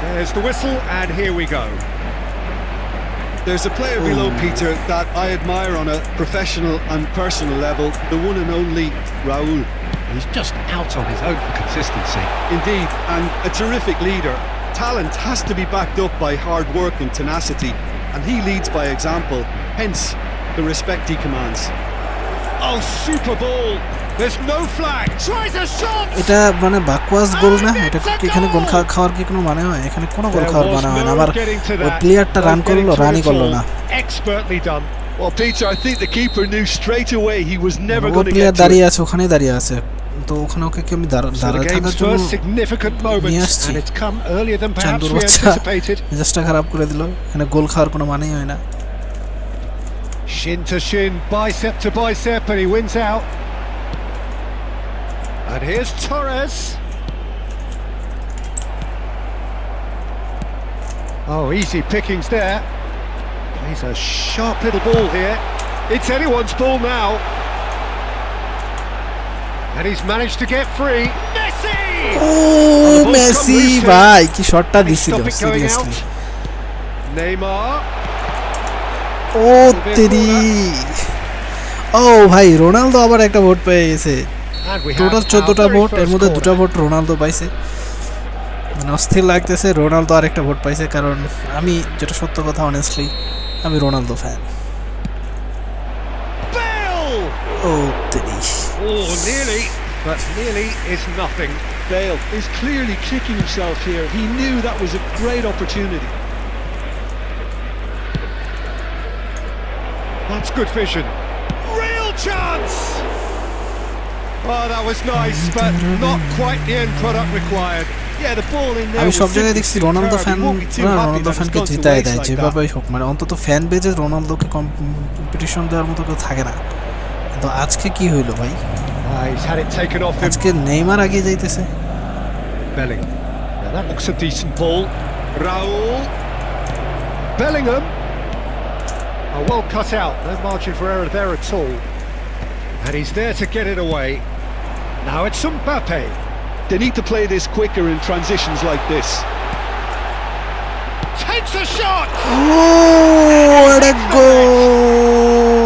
There's the whistle, and here we go. There's a player below Peter that I admire on a professional and personal level, the one and only Raúl. He's just out on his own for consistency. Indeed, and a terrific leader. Talent has to be backed up by hard work and tenacity, and he leads by example, hence the respect he commands. Oh, super ball! There's no flag. Tries a shot. এটা মানে বাকওয়াস গোল না, এটা এখানে গোল খাওয়ার কি কোনো মানে হয়? এখানে কোনো গোল খাওয়ার মানে হয় না। আবার ওই প্লেয়ারটা রান করলো, রানই করলো না। Expertly done. Well, Peter, I think the keeper knew straight away he was never ও going to player get to দাঁড়িয়ে it. আছে, ওখানেই দাঁড়িয়ে আছে, তো ওখানে ওকে কি আমি দাঁড়িয়ে থাকার জন্য significant moment, and it's come earlier than perhaps we anticipated. মেজাজটা খারাপ করে দিল। এখানে গোল খাওয়ার কোনো মানেই হয় না। Shin to shin, bicep to bicep, and he wins out. And here's Torres. Oh, easy pickings there. He's a sharp little ball here. It's anyone's ball now. And he's managed to get free. Messi! Oh, Messi ভাই কি শটটা দিছিল seriously. Neymar. ও তেরি, ও ভাই Ronaldo আবার একটা vote পেয়ে গেছে। Total 14টা vote, এর মধ্যে 2টা ভোট রোনালদো পাইছে। মানে অস্থির লাগতেছে, রোনালদো আরেকটা ভোট পাইছে, কারণ আমি যেটা সত্য কথা, অনেস্টলি আমি রোনালদো ফ্যান। ও তেরি, Oh, nearly, but nearly is nothing. Bale is clearly kicking himself here. He knew that was a great opportunity. That's good vision. Real chance! Oh, that was nice, but not quite the end product required. Yeah, the ball in there. আমি সব জায়গায় দেখছি Ronaldo ফ্যানকে জিতায় দেয় যেভাবেই হোক, মানে অন্তত fan বেজে রোনালদোকে কম্পিটিশন দেওয়ার মতো কেউ থাকে না। তো আজকে কি হইলো ভাই? He's had it taken off him. আজকে নেইমার আগে যাইতেছে। Bellingham. Now that looks a decent ball. Raúl. Bellingham. Oh, well cut out. No margin for error there at all. And he's there to get it away. Now it's Mbappe. They need to play this quicker in transitions like this. Takes a shot! Oh, what a goal!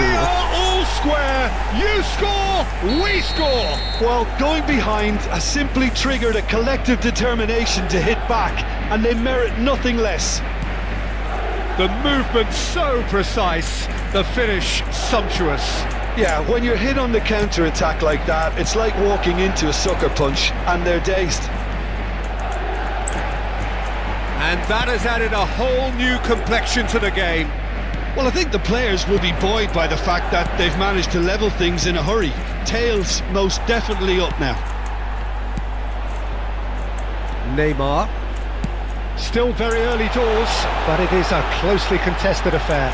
We are all square. You score, we score. Well, going behind has simply triggered a collective determination to hit back, and they merit nothing less. The movement so precise, the finish sumptuous. Yeah, when you're hit on the counter-attack like that, it's like walking into a sucker punch, and they're dazed. And that has added a whole new complexion to the game. Well, I think the players will be buoyed by the fact that they've managed to level things in a hurry. Tails most definitely up now. Neymar. Still very early doors, but it is a closely contested affair.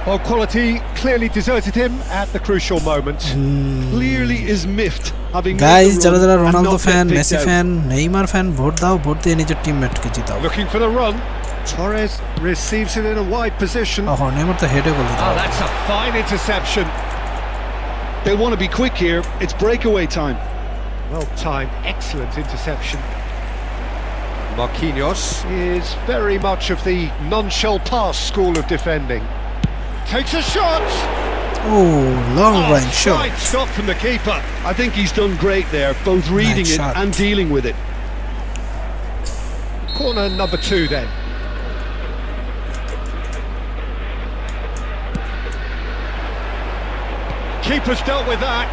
Well, quality clearly deserted him at the crucial moment. Clearly is miffed, having Guys, made the যারা run যারা and Ronaldo not fan, get Messi picked out. Fan, Neymar fan, vote দাও, vote দিয়ে নিজের টিমমেটকে জিতাও। Looking for the run. Torres receives it in a wide position. Oh, Neymar তো হেডে গোল দিতে Oh, পারবে। that's a fine interception. They want to be quick here, it's breakaway time. Well timed, excellent interception. Marquinhos is very much of the non-shell pass school of defending. Takes a shot! Oh, long range shot. Right stop from the keeper. I think he's done great there, both reading Nice it shot. and dealing with it. Corner number 2 then. Keeper's dealt with that.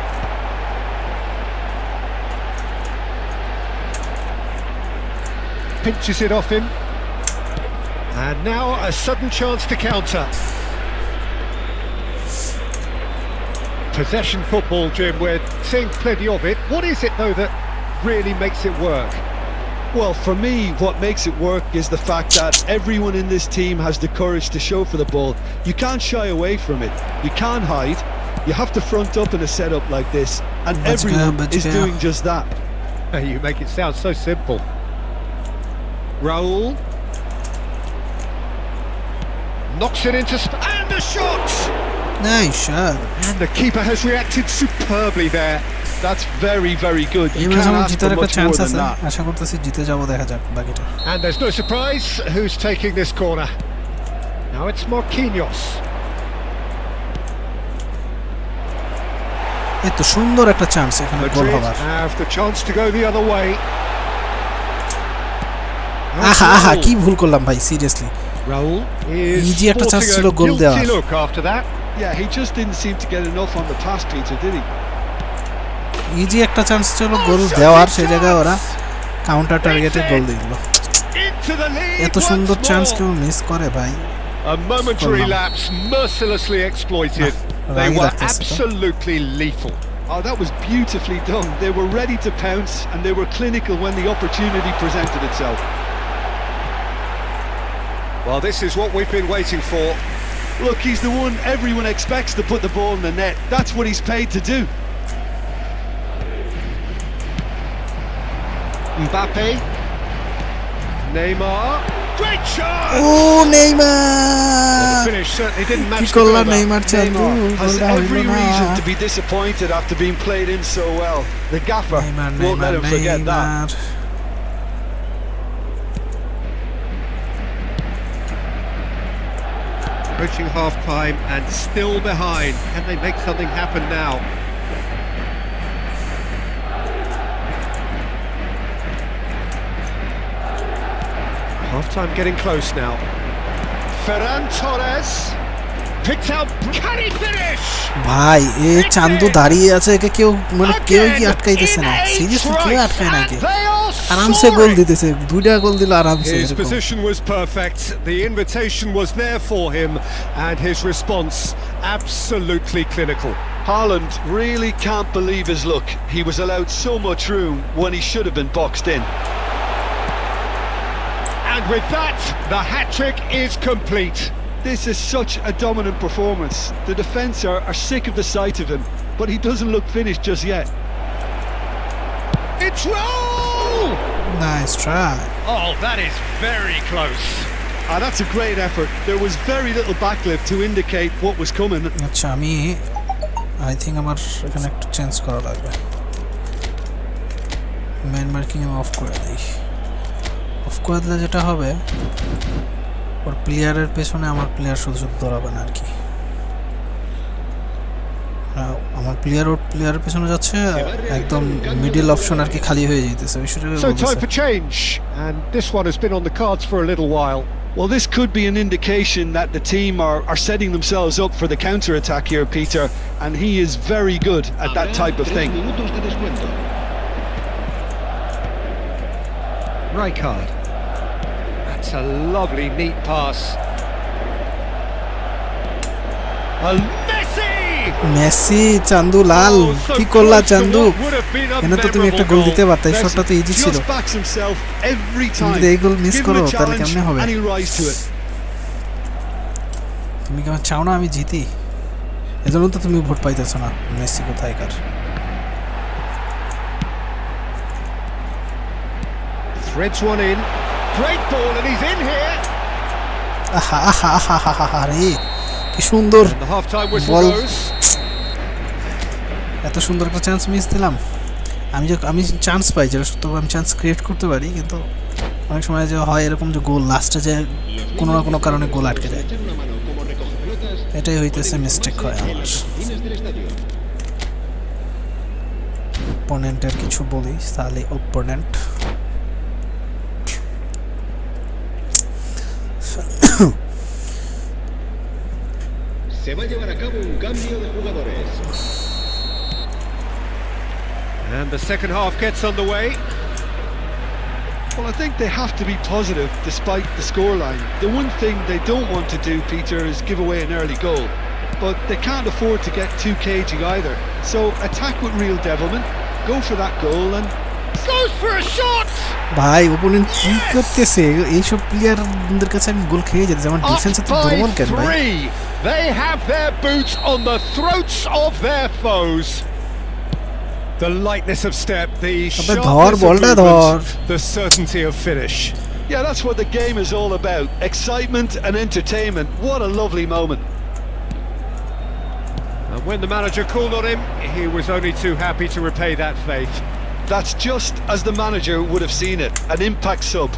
Pinches it off him. And now a sudden chance to counter. Possession football, Jim, we're seeing plenty of it. What is it, though, that really makes it work? Well, for me, what makes it work is the fact that everyone in this team has the courage to show for the ball. You can't shy away from it. You can't hide. You have to front up in a setup like this, and everyone is doing just that. You make it sound so simple. Raul knocks it into and a shot! Nice shot. And the keeper has reacted superbly there. That's very, very good. You এই ম্যাচে can't আমার ask জিতার for একটা much chance more than আছে, that. আশা করতেছি জিতে যাবো, দেখা যাক বাকিটা। And there's no surprise who's taking this corner. Now it's Marquinhos. এত সুন্দর একটা চান্স এখানে গোল Madrid হবার। have the chance to go the other way. আহা আহা, কি ভুল করলাম ভাই, সিরিয়াসলি। Raul is ইজি একটা চান্স sporting ছিল a গোল দেওয়ার। guilty look after that. Yeah, he just didn't seem to get enough on the pass, Peter, did he? Easy একটা চান্স ছিল গোল দেওয়ার, সেই জায়গায় ওরা কাউন্টার টার্গেটে গোল দিল। Into the lead এত সুন্দর once চান্স more. কেউ মিস করে ভাই? A momentary lapse mercilessly exploited. They were absolutely lethal. Oh, that was beautifully done. They were ready to pounce, and they were clinical when the opportunity presented itself. Well, this is what we've been waiting for. Look, he's the one everyone expects to put the ball in the net. That's what he's paid to do. Mbappe. Neymar. Great shot! ও Neymar, The finish certainly didn't কি match the করলা goal. Neymar চান্দু, Neymar has গোলটা every হইল না। reason to be disappointed after being played in so well. The gaffer Neymar won't let Neymar him forget that. Neymar. Approaching half-time and still behind. Can they make something happen now? Half-time getting close now. Ferran Torres picked out. Can he finish? ভাই এ চান্দু দাঁড়িয়ে আছে, একে কেউ মানে কেউ কি আটকাইতেছে না, seriously কেউ আটকায় না, একে আরামসে গোল দিতেছে, দুইটা গোল দিল আরামসে। His position was perfect, the invitation was there for him, and his response absolutely clinical. Haaland really can't believe his luck. He was allowed so much room when he should have been boxed in. And with that, the hat-trick is complete. This is such a dominant performance. The defence are sick of the sight of him, but he doesn't look finished just yet. It's Raul! Nice try. Oh, that is very close. That's a great effort. There was very little backlift to indicate what was coming. আচ্ছা, আমি I think আমার এখানে একটু change করা লাগবে। Man marking আমি of করে দিই। অফ করে দিলে যেটা হবে, ওর প্লেয়ারের পেছনে আমার প্লেয়ার শুধু শুধু দৌড়াবে না আর কি। আমার প্লেয়ার ওর প্লেয়ারের পেছনে যাচ্ছে, একদম মিডল অপশন আর কি খালি হয়ে যাইতেছে। So time for change, and this one has been on the cards for a little while. Well, this could be an indication that the team are setting themselves up for the counter-attack here, Peter, and he is very good at that type of thing. Rijkaard. That's a lovely, neat pass. Messi, Chandu Lal, কি করলা চান্দু? কেন তো তুমি একটা গোল দিতে পারতে, শটটা তো ইজি ছিল। তুমি যদি এই গোল মিস করো তাহলে কেমনে হবে? তুমি কেমন চাও না আমি জিতি? এজন্য তো তুমি ভোট পাইতেছ না। Messi কোথায়কার? Threads one in. Great ball and he's in here. আহা আহা আহা আহা রে, কি সুন্দর The half-time whistle ball. goes. এত সুন্দর একটা চান্স মিস দিলাম। আমি চান্স পাই, যেটা সত্য আমি চান্স ক্রিয়েট করতে পারি, কিন্তু অনেক সময় যে হয় এরকম যে গোল লাস্টে যে কোনো না কোনো কারণে গোল আটকে যায়, এটাই হইতেছে মিস্টেক হয় আমার। অপোনেন্টের কিছু বলি তাহলে opponent Se va a llevar a cabo un cambio de jugadores. And the second half gets underway. Well, I think they have to be positive despite the scoreline. The one thing they don't want to do, Peter, is give away an early goal. But they can't afford to get too cagey either. So attack with real devilment, go for that goal and... Goes for a shot! ভাই opponent কি করতেছে? এইসব প্লেয়ারদের কাছে আমি গোল খেয়ে যেতে, যেমন ডিফেন্স এত দুর্বল কেন ভাই? They have their boots on the throats of their foes. The lightness of step, the sharpness of movement, the certainty of finish. Yeah, that's what the game is all about. Excitement and entertainment. What a lovely moment. And when the manager called on him, he was only too happy to repay that faith. That's just as the manager would have seen it. An impact sub.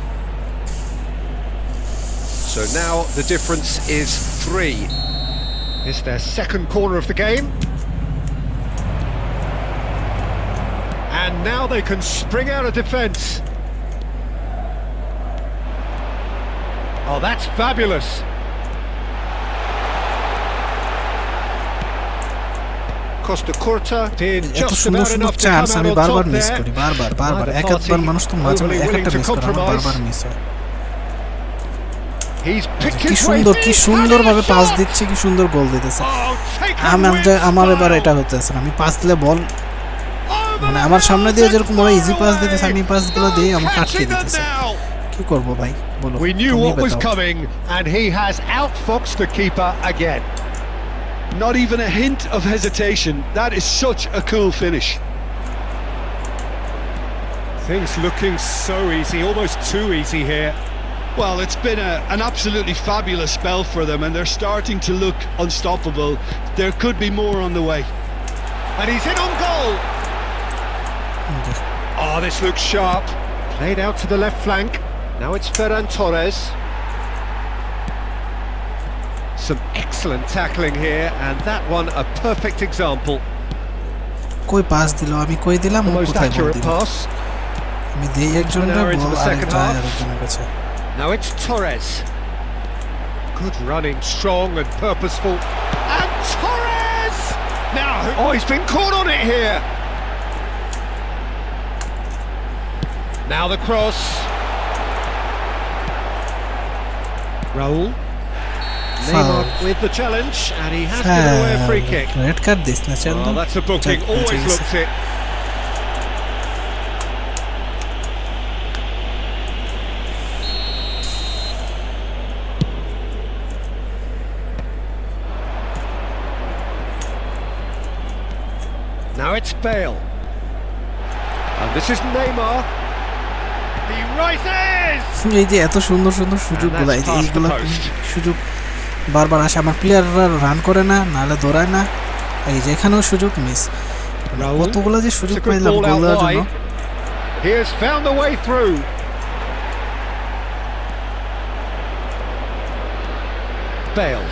So now the difference is 3. It's their second corner of the game. And now they can spring out of defence. Oh, that's fabulous. Costa Curta did just about enough to come out on top there. বারবার একবার মানুষ তো মাঝে একটা miss করে, বারবার miss হয়। He's picked কি his way সুন্দর, কি deep. সুন্দরভাবে পাস দিচ্ছে, কি সুন্দর গোল দিতেছে। আমার এবার এটা হতেছে না, আমি পাস দিলে বল মানে আমার সামনে দিয়ে যেরকম ওরা ইজি পাস দিতেছে, আমি পাসগুলো দিয়ে আমাকে আটকে দিতেছে। কি করব ভাই বলো? We knew what was coming and he has outfoxed the keeper again. Not even a hint of hesitation. That is such a cool finish. Things looking so easy, almost too easy here. Well, it's been an absolutely fabulous spell for them and they're starting to look unstoppable. There could be more on the way. And he's in on goal. Oh, this looks sharp. Played out to the left flank. Now it's Ferran Torres. Some excellent tackling here, and that one a perfect example. কই pass দিল, আমি কই দিলাম, ও Most কোথায় বল accurate দিল? pass. আমি দেই একজনের Now into ball the R second যায় half. আরেকজনের কাছে। Now it's Torres. Good running, strong and purposeful. And Torres! Now, oh, he's been caught on it here. Now the cross. Raul. Neymar with the challenge, and he has given away a free kick. Red card this না চল। Oh, that's a booking. Always looks it. Now it's Bale. And this is Neymar. He rises! এই যে এত সুন্দর সুন্দর সুযোগগুলো, এই যে এইগুলো সুযোগ বারবার আসে, আমার প্লেয়াররা রান করে না, নাহলে দৌড়ায় না। এই যে এখানেও সুযোগ মিস, কতগুলো যে সুযোগ পাইলাম গোল দেওয়ার জন্য। He has found the way through. Bale.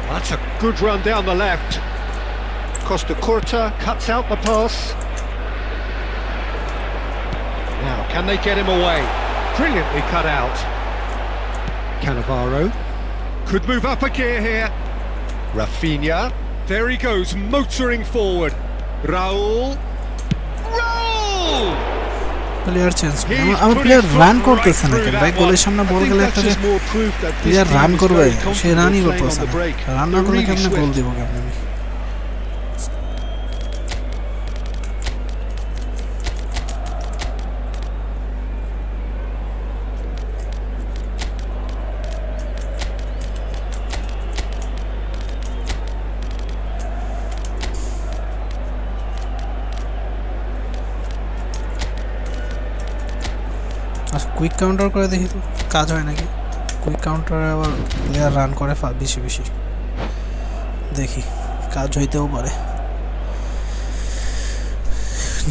That's a good run down the left. Costa Curta cuts out the pass. Now, can they get him away? Brilliantly cut out. Cannavaro could move up a gear here. Rafinha. There he goes, motoring forward. Raul. Player change আমার player run করতেছে না কেন ভাই গোলের সামনে বল গেলে একটা player run করবে সে রানই করতেছে রান না করলে কেমনে গোল দিব কেমনে কুইক কাউন্টার করে দেখি তো কাজ হয় নাকি কুইক কাউন্টারে আবার প্লেয়ার রান করে বেশি বেশি দেখি কাজ হইতেও পারে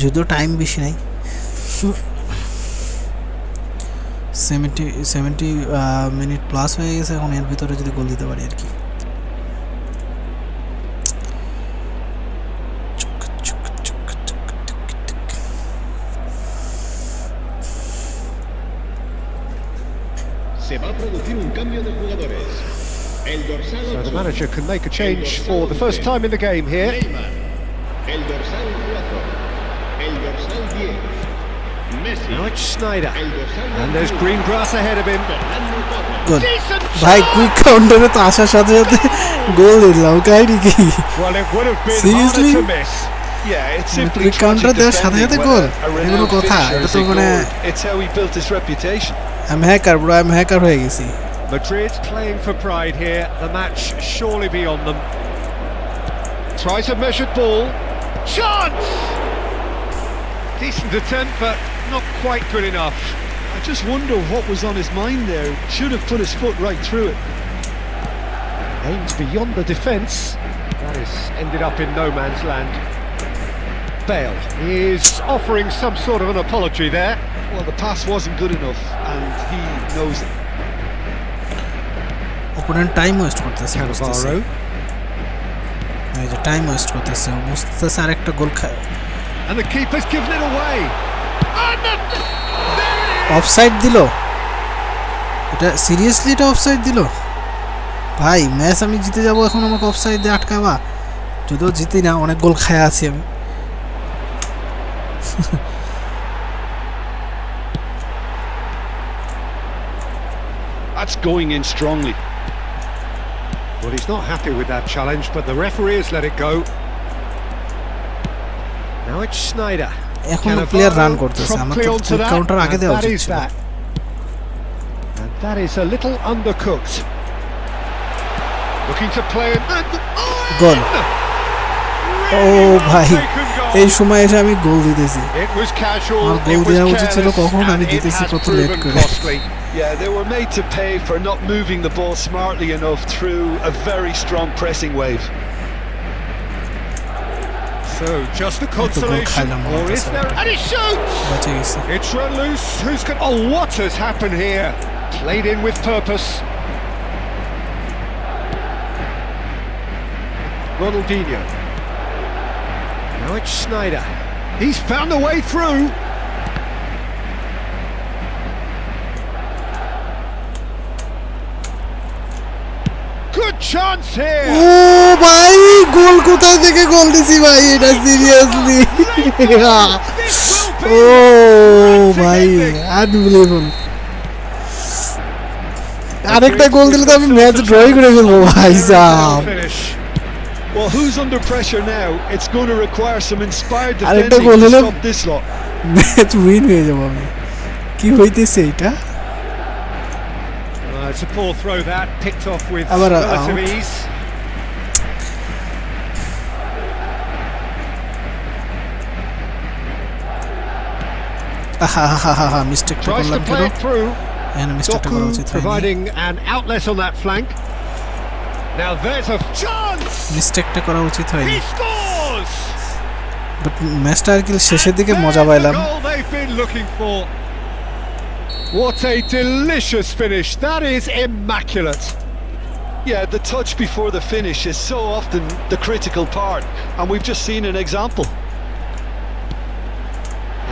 যদিও টাইম বেশি নাই 70 মিনিট প্লাস হয়ে গেছে এখন এর ভিতরে যদি গোল দিতে পারি আর কি Se va a producir un cambio de jugadores. El dorsal 8. So the manager can make a change for the first time in the game here. Neymar. El dorsal 4. El dorsal 10. Messi. Now it's Snyder. El dorsal And there's green grass ahead of him. গোল ভাই quick কাউন্টারে তো আসার সাথে সাথে গোল দিলাম কাহিনী কি Well, it would have been Seriously? harder to miss. Yeah, it's simply quick counter দেওয়ার সাথে সাথে গোল এগুলো কথা এটা তো মানে it's how he built his reputation. আমি হ্যাকার ব্রো আমি হ্যাকার হয়ে গেছি Madrid playing for pride here. The match surely beyond them. Tries a measured ball. Chance! Decent attempt, but not quite good enough. I just wonder what was on his mind there. Should have put his foot right through it. Aims beyond the defence. That has ended up in no man's land. Bale is offering some sort of an apology there. Well, the pass wasn't good enough, and he knows it. Opponent time waste করতেছে Cannavaro. এই যে time waste করতেছে বুঝতেছে আরেকটা গোল খায় And the keeper's given it away. Offside দিল এটা seriously এটা অফসাইড দিল ভাই ম্যাচ আমি জিতে যাব এখন আমাকে অফসাইড দিয়ে আটকাবা যদিও জিতি না অনেক গোল খায় আছি আমি That's going in strongly. Well, he's not happy with that challenge, but the referee has let it go. Now it's Snyder. এখন প্লেয়ার রান করতেছে আমার তো কুইক কাউন্টার আগে দেওয়া উচিত ছিল And that is a little undercooked. Looking to play it. গোল ও ভাই এই সময় এসে আমি গোল দিতেছি It was casual. আমার গোল দেওয়া উচিত ছিল কখন আমি দিতেছি কত লেট করে Yeah, they were made to pay for not moving the ball smartly enough through a very strong pressing wave. So just a consolation, or is there? And he shoots! বাঁচে গেছে It's run loose. Who's going? Oh, what has happened here? Played in with purpose. Ronaldinho. Now it's Snyder. He's found a way through. Good chance here. ও ভাই গোল কোথা থেকে গোল দিছি ভাই এটা seriously ও ভাই unbelievable আরেকটা গোল দিলে তো আমি ম্যাচ ড্রই করে ফেলবো ভাই সাহেব Well, who's under pressure now? It's going to require some inspired আরেকটা defending গোল to হলে stop this lot. Match win হয়ে যাবো আমি কি হইতেছে এটা It's a poor throw that, picked off with আবার relative out. ease. আহা মিস্টেক Tries to করলাম play কেন it through. এখানে মিস্টেকটা করা Doku উচিত হয়নি providing an outlet on that flank. Now there's a chance. মিস্টেকটা করা উচিত হয়নি He scores. বাট ম্যাচটা আর কি শেষের দিকে মজা পাইলাম। What a delicious finish. That is immaculate. Yeah, the touch before the finish is so often the critical part, and we've just seen an example.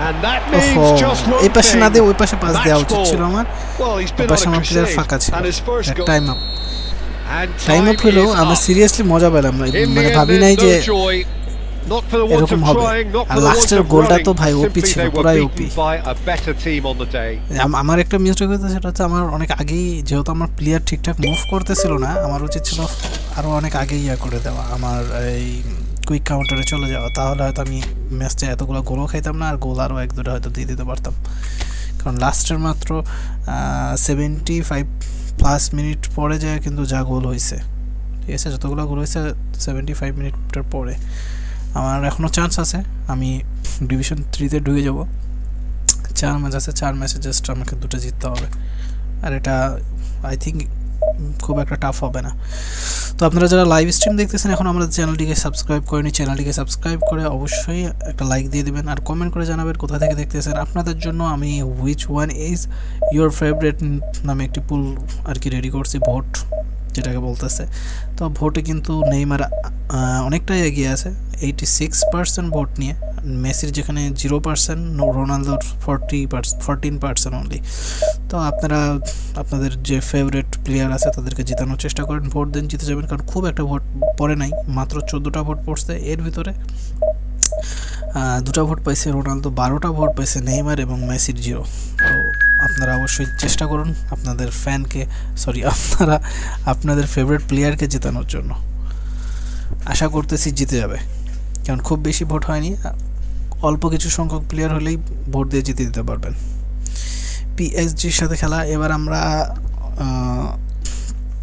And that means just one এই পাশে না thing. দিয়ে ওই পাশে pass দেওয়া উচিত ছিল আমার। Well, he's ওই been পাশে on a আমার প্লেয়ার crusade, ফাঁকা ছিল। and his first goal. Time up And time time up হলো is আমরা up. সিরিয়াসলি মজা পেলাম না, In the মানে end, ভাবি নাই there's যে no joy. Not for the want এরকম of হবে। trying, not R for the want লাস্টের of গোলটা তো running. ভাই ওপি Simply ছিল, they were পুরাই beaten OP. by a better team on the day. আমার একটা মিস্টেক হয়েছে, সেটা হচ্ছে আমার অনেক আগেই, যেহেতু আমার প্লেয়ার ঠিকঠাক মুভ করতেছিল না, আমার উচিত ছিল আরও অনেক আগেই করে দেওয়া, আমার এই কুইক কাউন্টারে চলে যাওয়া। তাহলে হয়তো আমি ম্যাচটা এতগুলো গোলও খাইতাম না, আর গোল আরও এক দুটো হয়তো দিয়ে দিতে পারতাম। কারণ লাস্টের মাত্র 75+ মিনিট পরে যায় কিন্তু যা গোল হয়েছে, ঠিক আছে, যতগুলো গোল হয়েছে 75 মিনিটের পরে। আমার এখনও চান্স আছে, আমি ডিভিশন 3-তে ঢুকে যাব। 4 ম্যাচ আছে, 4 ম্যাচে জাস্ট আমাকে 2টা জিততে হবে, আর এটা আই থিঙ্ক খুব একটা টাফ হবে না। তো আপনারা যারা লাইভ স্ট্রিম দেখতেছেন, এখন আমাদের চ্যানেলটিকে সাবস্ক্রাইব করেনি, চ্যানেলটিকে সাবস্ক্রাইব করে অবশ্যই একটা লাইক দিয়ে দেবেন, আর কমেন্ট করে জানাবেন কোথা থেকে দেখতেছেন। আপনাদের জন্য আমি which one is your favourite নামে একটি পুল আর কি রেডি করছি, ভোট যেটাকে বলতেছে। তো ভোটে কিন্তু নেইমার অনেকটাই এগিয়ে আছে, 86% ভোট নিয়ে। মেসির যেখানে 0%, রোনালদোর 14% অনলি। তো আপনারা আপনাদের যে ফেভারিট প্লেয়ার আছে তাদেরকে জেতানোর চেষ্টা করেন, ভোট দেন, জিতে যাবেন। কারণ খুব একটা ভোট পড়ে নাই, মাত্র 14টা ভোট পড়ছে। এর ভিতরে 2টা ভোট পাইছে রোনালদো, 12টা ভোট পাইছে নেইমার, এবং মেসির 0। তো আপনারা অবশ্যই চেষ্টা করুন আপনাদের আপনারা আপনাদের ফেভারিট প্লেয়ারকে জেতানোর জন্য। আশা করতেছি জিতে যাবে, কারণ খুব বেশি ভোট হয়নি, অল্প কিছু সংখ্যক প্লেয়ার হলেই ভোট দিয়ে জিতে দিতে পারবেন। পিএসজির সাথে খেলা, এবার আমরা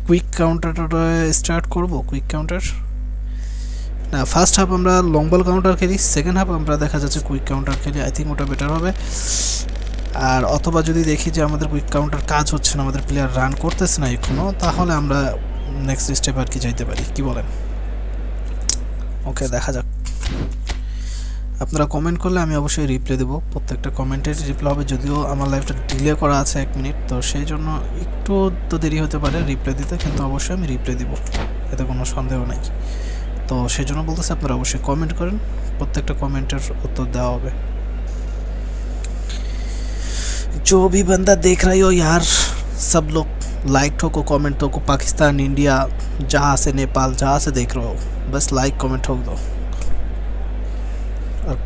কুইক কাউন্টারটা স্টার্ট করব। কুইক কাউন্টার না, ফার্স্ট হাফ আমরা লং বল কাউন্টার খেলি, সেকেন্ড হাফ আমরা দেখা যাচ্ছে কুইক কাউন্টার খেলি। আই থিঙ্ক ওটা বেটার হবে। আর অথবা যদি দেখি যে আমাদের কুইক কাউন্টার কাজ হচ্ছে না, আমাদের প্লেয়ার রান করতেছে না এখনও, তাহলে আমরা নেক্সট স্টেপ আর কি যাইতে পারি, কি বলেন? ওকে, দেখা যাক। আপনারা কমেন্ট করলে আমি অবশ্যই রিপ্লাই দেবো, প্রত্যেকটা কমেন্টের রিপ্লাই হবে। যদিও আমার লাইভটা ডিলে করা আছে 1 মিনিট, তো সেই জন্য একটু তো দেরি হতে পারে রিপ্লাই দিতে, কিন্তু অবশ্যই আমি রিপ্লাই দিব, এতে কোনো সন্দেহ নেই। তো সেই জন্য বলতেছি আপনারা অবশ্যই কমেন্ট করেন, প্রত্যেকটা কমেন্টের উত্তর দেওয়া হবে। जो भी बंदा देख रही हो यार, सब लोग लाइक ठोको, कमेंट ठोको। पाकिस्तान, इंडिया, जहाँ से नेपाल, जहाँ से देख रहे हो, बस लाइक कमेंट ठोक दो, और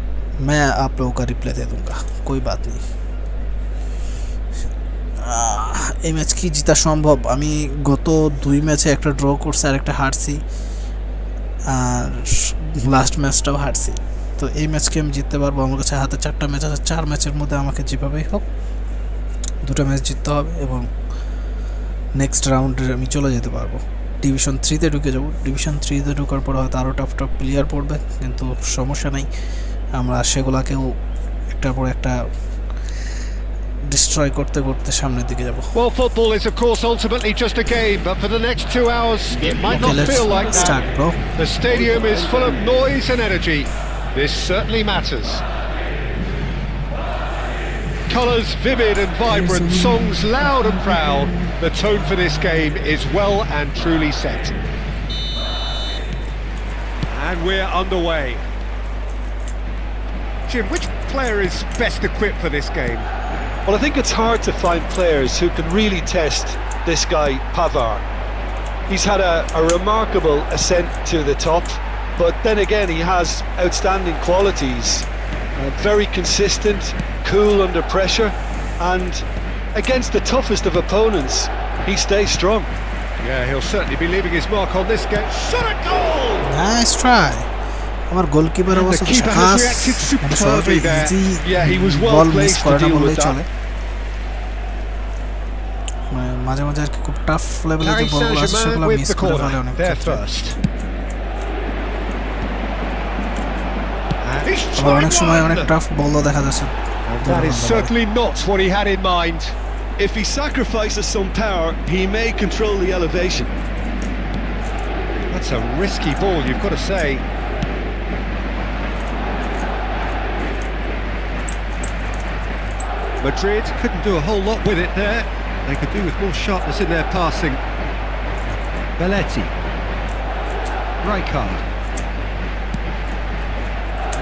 मैं आप लोगों का रिप्लाई दे दूंगा, कोई बात नहीं। এই ম্যাচ কি জিতা সম্ভব? আমি গত 2 ম্যাচে একটা ড্র করছি আর একটা হারছি, আর লাস্ট ম্যাচটাও হারছি। তো এই ম্যাচকে আমি জিততে পারবো। আমার কাছে হাতে 4টা ম্যাচ আছে, 4 ম্যাচের মধ্যে আমাকে যেভাবেই হোক 2টা ম্যাচ জিততে হবে, এবং নেক্সট রাউন্ডে আমি চলে যেতে পারবো। ডিভিশন 3-তে ঢুকে যাব। ডিভিশন 3-তে ঢোকার পর হয়তো আরও টাফ প্লেয়ার পড়বে, কিন্তু সমস্যা নেই, আমরা সেগুলাকেও একটার পর একটা ডিস্ট্রয় করতে করতে সামনের দিকে যাব। Well, football is of course ultimately just a game, but for the next 2 hours it might not feel like that. Start, bro. The stadium is full of noise and energy. This certainly matters. Colours vivid and vibrant, songs loud and proud. The tone for this game is well and truly set. And we're underway. Jim, which player is best equipped for this game? Well, I think it's hard to find players who can really test this guy, Pavard. He's had a remarkable ascent to the top, but then again he has outstanding qualities. Very consistent, cool under pressure, and against the toughest of opponents, he stays strong. Yeah, he'll certainly be leaving his mark on this game. Shot a goal! Nice try. আমার goalkeeper অবশ্য খাস, মানে সরাসরি easy ball miss করে না বললেই চলে। মাঝে মাঝে আর কি খুব টাফ লেভেলের যে বলগুলো আছে সেগুলো মিস করে ফেলে অনেক ক্ষেত্রে। আবার অনেক সময় অনেক টাফ বলও দেখা যাচ্ছে। That is certainly not what he had in mind. If he sacrifices some power, he may control the elevation. That's a risky ball, you've got to say. Madrid couldn't do a whole lot with it there. They could do with more sharpness in their passing. Belletti. Rijkaard.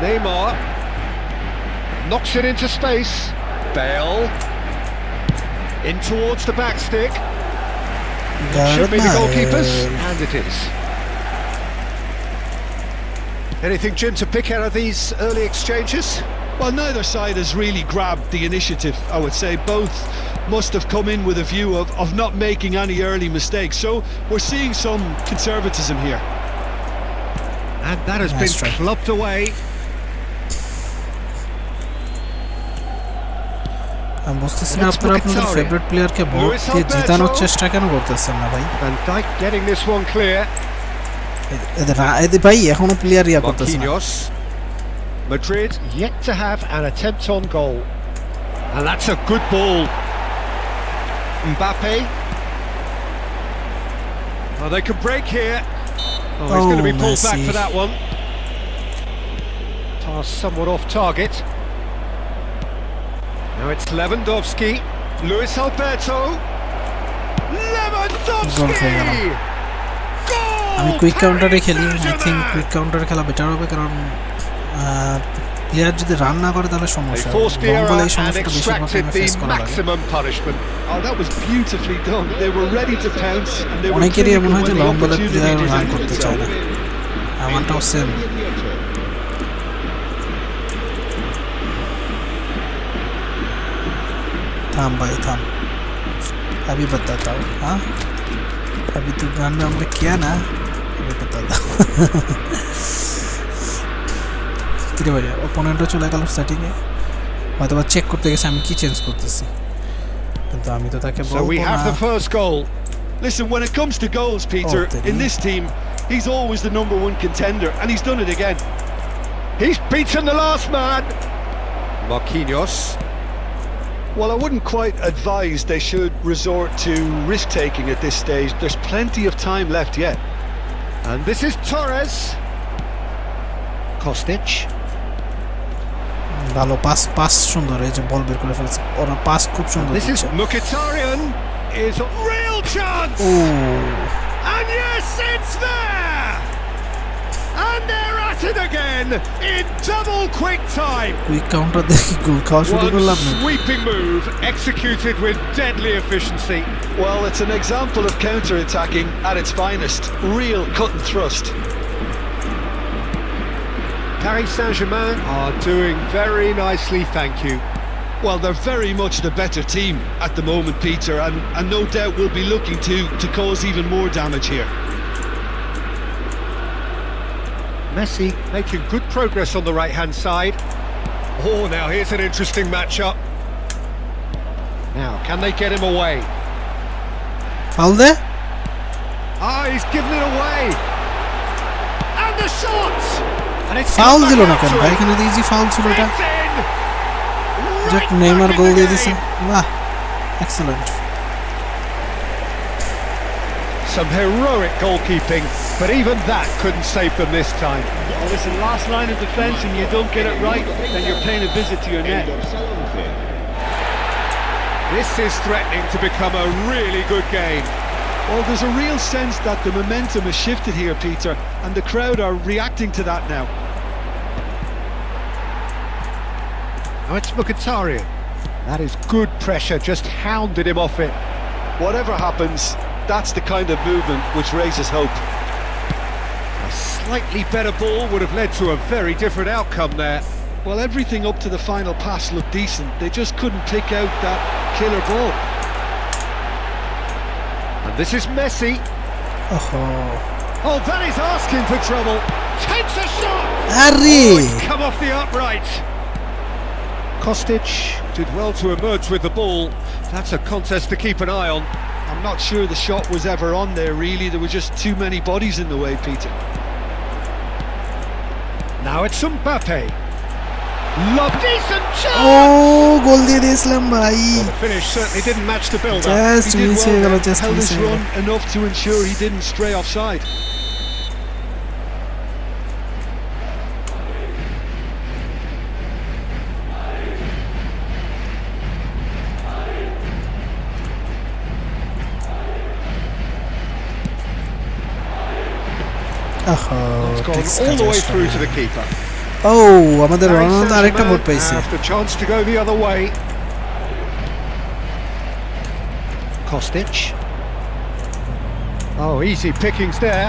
Neymar. Knocks it into space. Bale. In towards the back stick. Should be the goalkeepers, and it is. Anything, Jim, to pick out of these early exchanges? Well, neither side has really grabbed the initiative, I would say. Both must have come in with a view of not making any early mistakes. So we're seeing some conservatism here. And that has been clubbed away. আমি বুঝতেছি না আপনারা আপনাদের favourite প্লেয়ারকে vote দিয়ে জিতানোর চেষ্টা কেন করতেছেন না ভাই? Van Dijk getting this one clear. এদের ভাই এখনো প্লেয়ার ইয়া করতেছে না। Madrid yet to have an attempt on goal. And that's a good ball. Mbappe. Oh, they could break here. Oh, he's going to be pulled back for that one. Toss somewhat off target. Now it's Lewandowski. Luis Alberto. Lewandowski! আমি quick কাউন্টারে খেলি। I think quick কাউন্টারে খেলা better হবে, কারণ player যদি run না করে তাহলে সমস্যা হবে। লং বলে এই সমস্যাটা বেশিরভাগ টাইমে ফেস করা লাগে। Oh, that was beautifully done. They were ready to pounce and they were অনেকেরই এমন হয় যে লং বলে প্লেয়ার রান করতে চায় না। আমারটাও সেম। थाम भाई थाम, अभी बताता हूँ। हाँ, अभी तो गान में हमने किया ना, अभी बताता हूँ। कितने बजे ओपोनेंटो चला गया सेटिंगे, मैं तो बस चेक करते हैं कि हम की चेंज करते हैं। तो हम तो ताकि So we have the first goal. Listen, when it comes to goals, Peter, in this team, he's always the #1 contender, and he's done it again. He's beaten the last man. Marquinhos. Well, I wouldn't quite advise they should resort to risk-taking at this stage. There's plenty of time left yet. And this is Torres. Kostic. ভালো pass সুন্দর, এই যে বল বের করে ফেলছে ওরা, pass খুব সুন্দর। This is Mkhitaryan. Is a real chance. Oh. And yes, it's there. And they're at it again in double quick time. Quick counter দেখি গোল খাওয়া শুরু করলাম। One sweeping move executed with deadly efficiency. Well, it's an example of counter-attacking at its finest. Real cut and thrust. Paris Saint-Germain are doing very nicely, thank you. Well, they're very much the better team at the moment, Peter, and no doubt will be looking to cause even more damage here. Messi making good progress on the right-hand side. Oh, now here's an interesting matchup. Now, can they get him away? Foul there? Ah, he's given it away. And the shot! And it's foul দিল না কেন ভাই? এখানে easy foul ছিল এটা। যে Neymar গোল দিয়ে দিয়েছে। বাহ, excellent. Some heroic goalkeeping, but even that couldn't save them this time. Well, listen, last line of defence and you don't get it right, then you're paying a visit to your net. This is threatening to become a really good game. Well, there's a real sense that the momentum has shifted here, Peter, and the crowd are reacting to that now. Now it's Mkhitaryan. That is good pressure, just hounded him off it. Whatever happens, that's the kind of movement which raises hope. A slightly better ball would have led to a very different outcome there. Well, everything up to the final pass looked decent. They just couldn't pick out that killer ball. And this is Messi. Oh, that is asking for trouble. Takes a shot. Harry. Oh, it's come off the upright. Kostic did well to emerge with the ball. That's a contest to keep an eye on. I'm not sure the shot was ever on there, really. There were just too many bodies in the way, Peter. Now it's Mbappe. Decent chance! Oh, goal দিয়ে দিয়েছিলাম ভাই। Well, the finish certainly didn't match the build-up. Just miss হয়ে গেল, just held miss his হয়ে গেল। run enough to ensure he didn't stray offside. It's gone all the way through to the keeper. ও আমাদের Ronaldo আরেকটা boat পাইছে Have the chance to go the other way. Kostic. Oh, easy pickings there.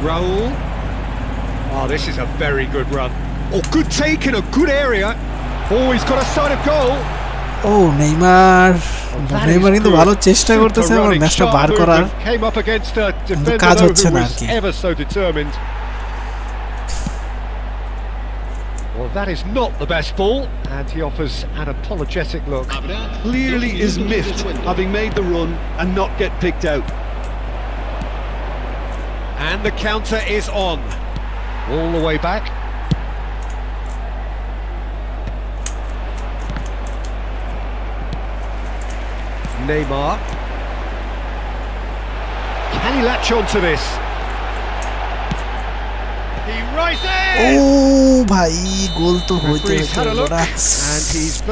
Raul. Oh, this is a very good run. Oh, good take in a good area. Oh, he's got a sight of goal. ও Neymar কিন্তু ভালো চেষ্টা করতেছে আমার ম্যাচটা বার করার কিন্তু কাজ হচ্ছে না আর কি Well, that is not the best ball, and he offers an apologetic look. Clearly is miffed, having made the run and not get picked out. And the counter is on. All the way back. Neymar. Can he latch onto this? He rises! ও ভাই গোল তো হইতে হলো না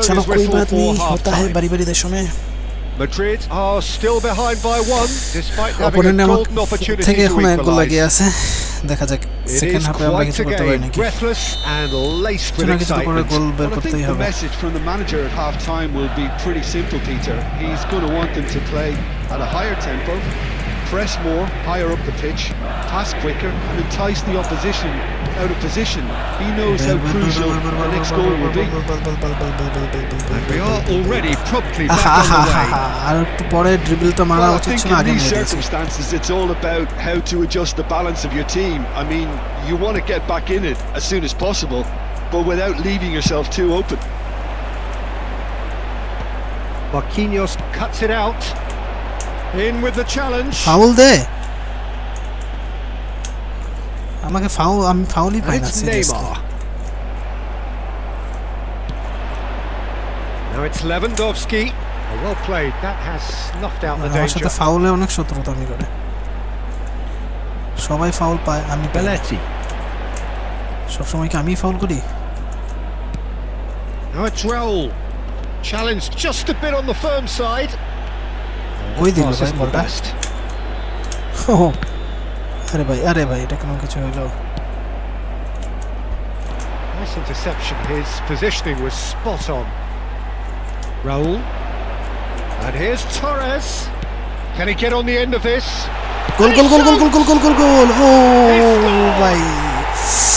চলো कोई बात नहीं होता है बारी-बारी देशों में Madrid are still behind by one despite having a golden opportunity থেকে এখন এক গোল to লাগিয়ে আছে দেখা যাক সেকেন্ড হাফে আমরা কিছু করতে পারি নাকি breathless and laced with excitement. গোল বের Well, I করতেই think the হবে message from the manager at half-time will be pretty simple, Peter. He's going to want them to play at a higher tempo, press more, higher up the pitch, pass quicker and entice the opposition out of position. He knows how crucial the next goal will be. And we are already promptly back on the way. আর একটু পরে ড্রিবলটা মারা Well, I উচিত think ছিল in আগে these মেরে দিয়েছে circumstances it's all about how to adjust the balance of your team. I mean, you want to get back in it as soon as possible, but without leaving yourself too open. Marquinhos cuts it out. In with the challenge. Foul দে আমাকে আমি ফাউলই পাই না seriously Now it's Lewandowski. Oh, well played. That has snuffed out the আমার danger. সাথে ফাউলে অনেক শত্রুতা আমি করে সবাই ফাউল পায় আমি Belletti. সব সময় কি আমি ফাউল করি Now it's Raul. Challenge just a bit on the firm side. কই দিল Pass ভাই isn't the বলটা best. আরে ভাই এটা কেমন কিছু হইলো Nice interception. His positioning was spot on. Raul. And here's Torres. Can he get on the end of this? Goal goal goal goal goal goal goal goal গোল ও ভাই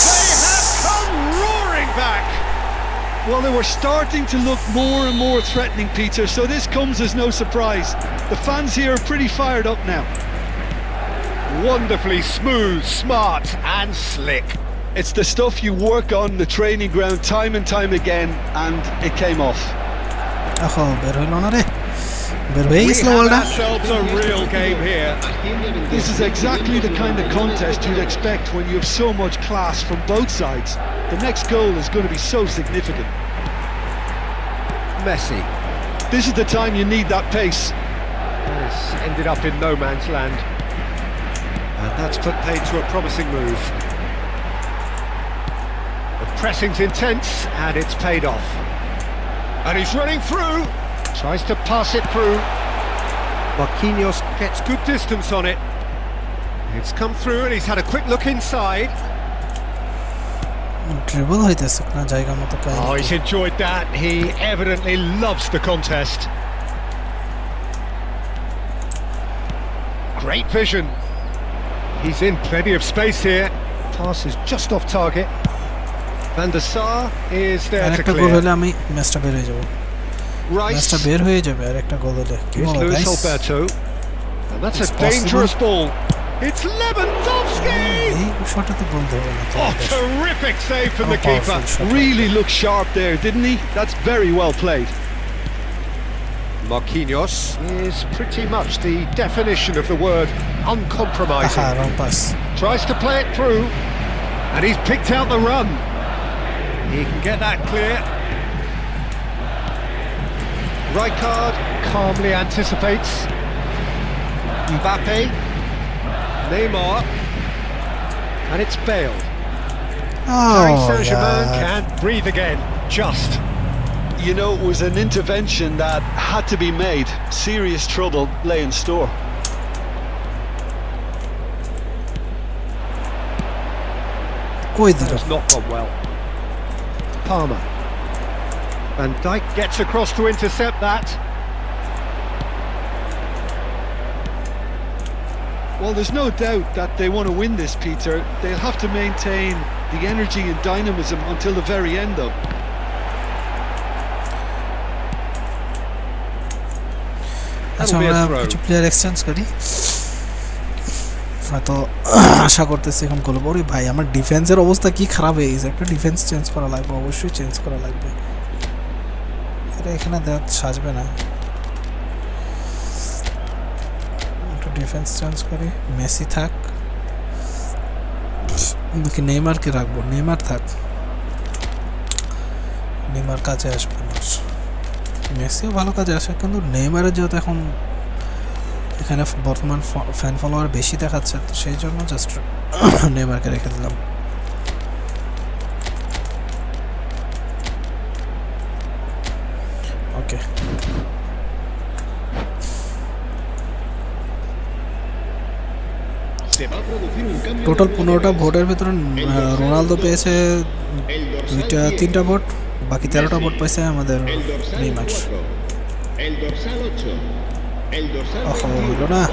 They have come roaring back. Well, they were starting to look more and more threatening, Peter, so this comes as no surprise. The fans here are pretty fired up now. Wonderfully smooth, smart and slick. It's the stuff you work on the training ground time and time again, and it came off. আহো বের হইলো না রে বের হয়ে We গেছিল have বলটা ourselves a real game here. This is exactly the kind of contest you'd expect when you have so much class from both sides. The next goal is going to be so significant. Messi. This is the time you need that pace. This ended up in no man's land. And that's put paid to a promising move. The pressing's intense and it's paid off. And he's running through. Tries to pass it through. Marquinhos gets good distance on it. It's come through and he's had a quick look inside. Dribble হইতেছে না জায়গা মতো কাজ Oh, he's enjoyed that. He evidently loves the contest. Great vision. He's in plenty of space here. Pass is just off target. Van der Sar is there to আরেকটা গোল clear. হলে আমি ম্যাচটা বের হয়ে যাব ম্যাচটা Rice. বের হয়ে যাবে আরেকটা গোল হলে কি Here's বলো Luis guys Alberto. And that's It's a dangerous possible. ball. It's Lewandowski! এই শটটা তো গোল দেবে না তো Oh, terrific save from the Oh, powerful keeper. shot. Really looked sharp there, didn't he? That's very well played. Marquinhos is pretty much the definition of the word uncompromising. আহা রং pass Tries to play it through, and he's picked out the run. He can get that clear. Rijkaard calmly anticipates. Mbappe, Neymar, and it's Bale. Paris ও Saint-Germain can't breathe again, just. You know, it was an intervention that had to be made. Serious trouble lay in store. কই দিল Has not gone well. Palmer. Van Dijk gets across to intercept that. Well, there's no doubt that they want to win this, Peter. They'll have to maintain the energy and dynamism until the very end, though. আচ্ছা আমরা কিছু player exchange করি হয়তো আশা করতেছি এখন গোল করব ভাই আমার ডিফেন্সের অবস্থা কি খারাপ হয়ে গেছে একটা ডিফেন্স চেঞ্জ করা লাগবে অবশ্যই চেঞ্জ করা লাগবে এটা এখানে দেখ সাজবে না একটু ডিফেন্স চেঞ্জ করি মেসি থাক নাকি নেইমারকে রাখবো নেইমার থাক নেইমার কাছে আসবে না মেসিও ভালো কাজে আসে কিন্তু নেইমারের যেহেতু এখন এখানে বর্তমান ফ্যান ফলোয়ার বেশি দেখাচ্ছে তো সেই জন্য জাস্ট নেইমারকে রেখে দিলাম ওকে টোটাল 15টা ভোটের ভিতরে রোনালদো পেয়েছে 3টা ভোট বাকি 13টা ভোট পাইছে আমাদের Neymar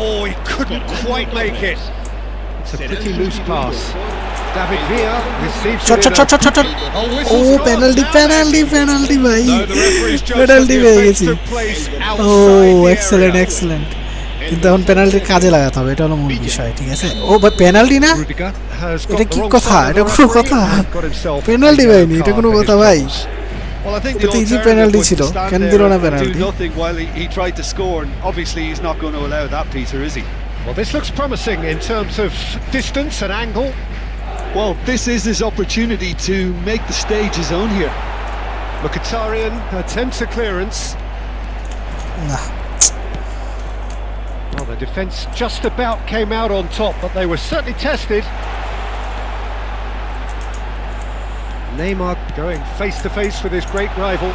Oh, he couldn't quite make it. It's a pretty loose pass. David Villa receives shot. Oh, penalty bhai. Penalty পেয়ে গেছি Oh, excellent. কিন্তু এখন পেনাল্টি কাজে লাগাতে হবে এটা হলো মূল বিষয় ঠিক আছে ও ভাই পেনাল্টি না এটা কি কথা এটা কোনো কথা পেনাল্টি ভাইনি এটা কোনো কথা ভাই Well, I think the penalty ছিল কেন দিল না penalty nothing while he tried to score, and obviously he's not going to allow that, Peter, is he? Well, this looks promising in terms of distance and angle. Well, this is his opportunity to make the stage his own here. Mkhitaryan attempts a clearance. Nah. Well, the defence just about came out on top, but they were certainly tested. Neymar going face to face with his great rival.